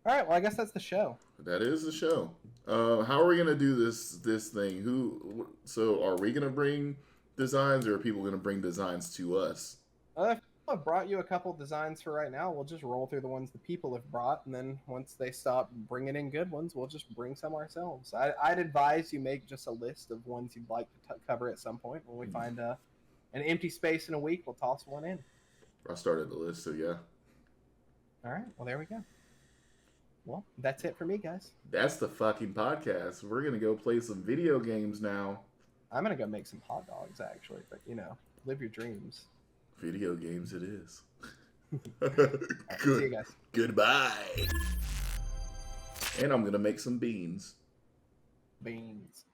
All right, well, I guess that's the show. That is the show. How are we gonna do this thing? So are we gonna bring designs, or are people gonna bring designs to us? If I've brought you a couple designs for right now, we'll just roll through the ones the people have brought, and then once they stop bringing in good ones, we'll just bring some ourselves. I'd advise you make just a list of ones you'd like to cover at some point. When we find an empty space in a week, we'll toss one in. I started the list, so yeah. All right, well, there we go. Well, that's it for me, guys. That's the fucking podcast. We're going to go play some video games now. I'm going to go make some hot dogs, actually. But, live your dreams. Video games it is. Right, see you guys. Goodbye. And I'm going to make some beans. Beans.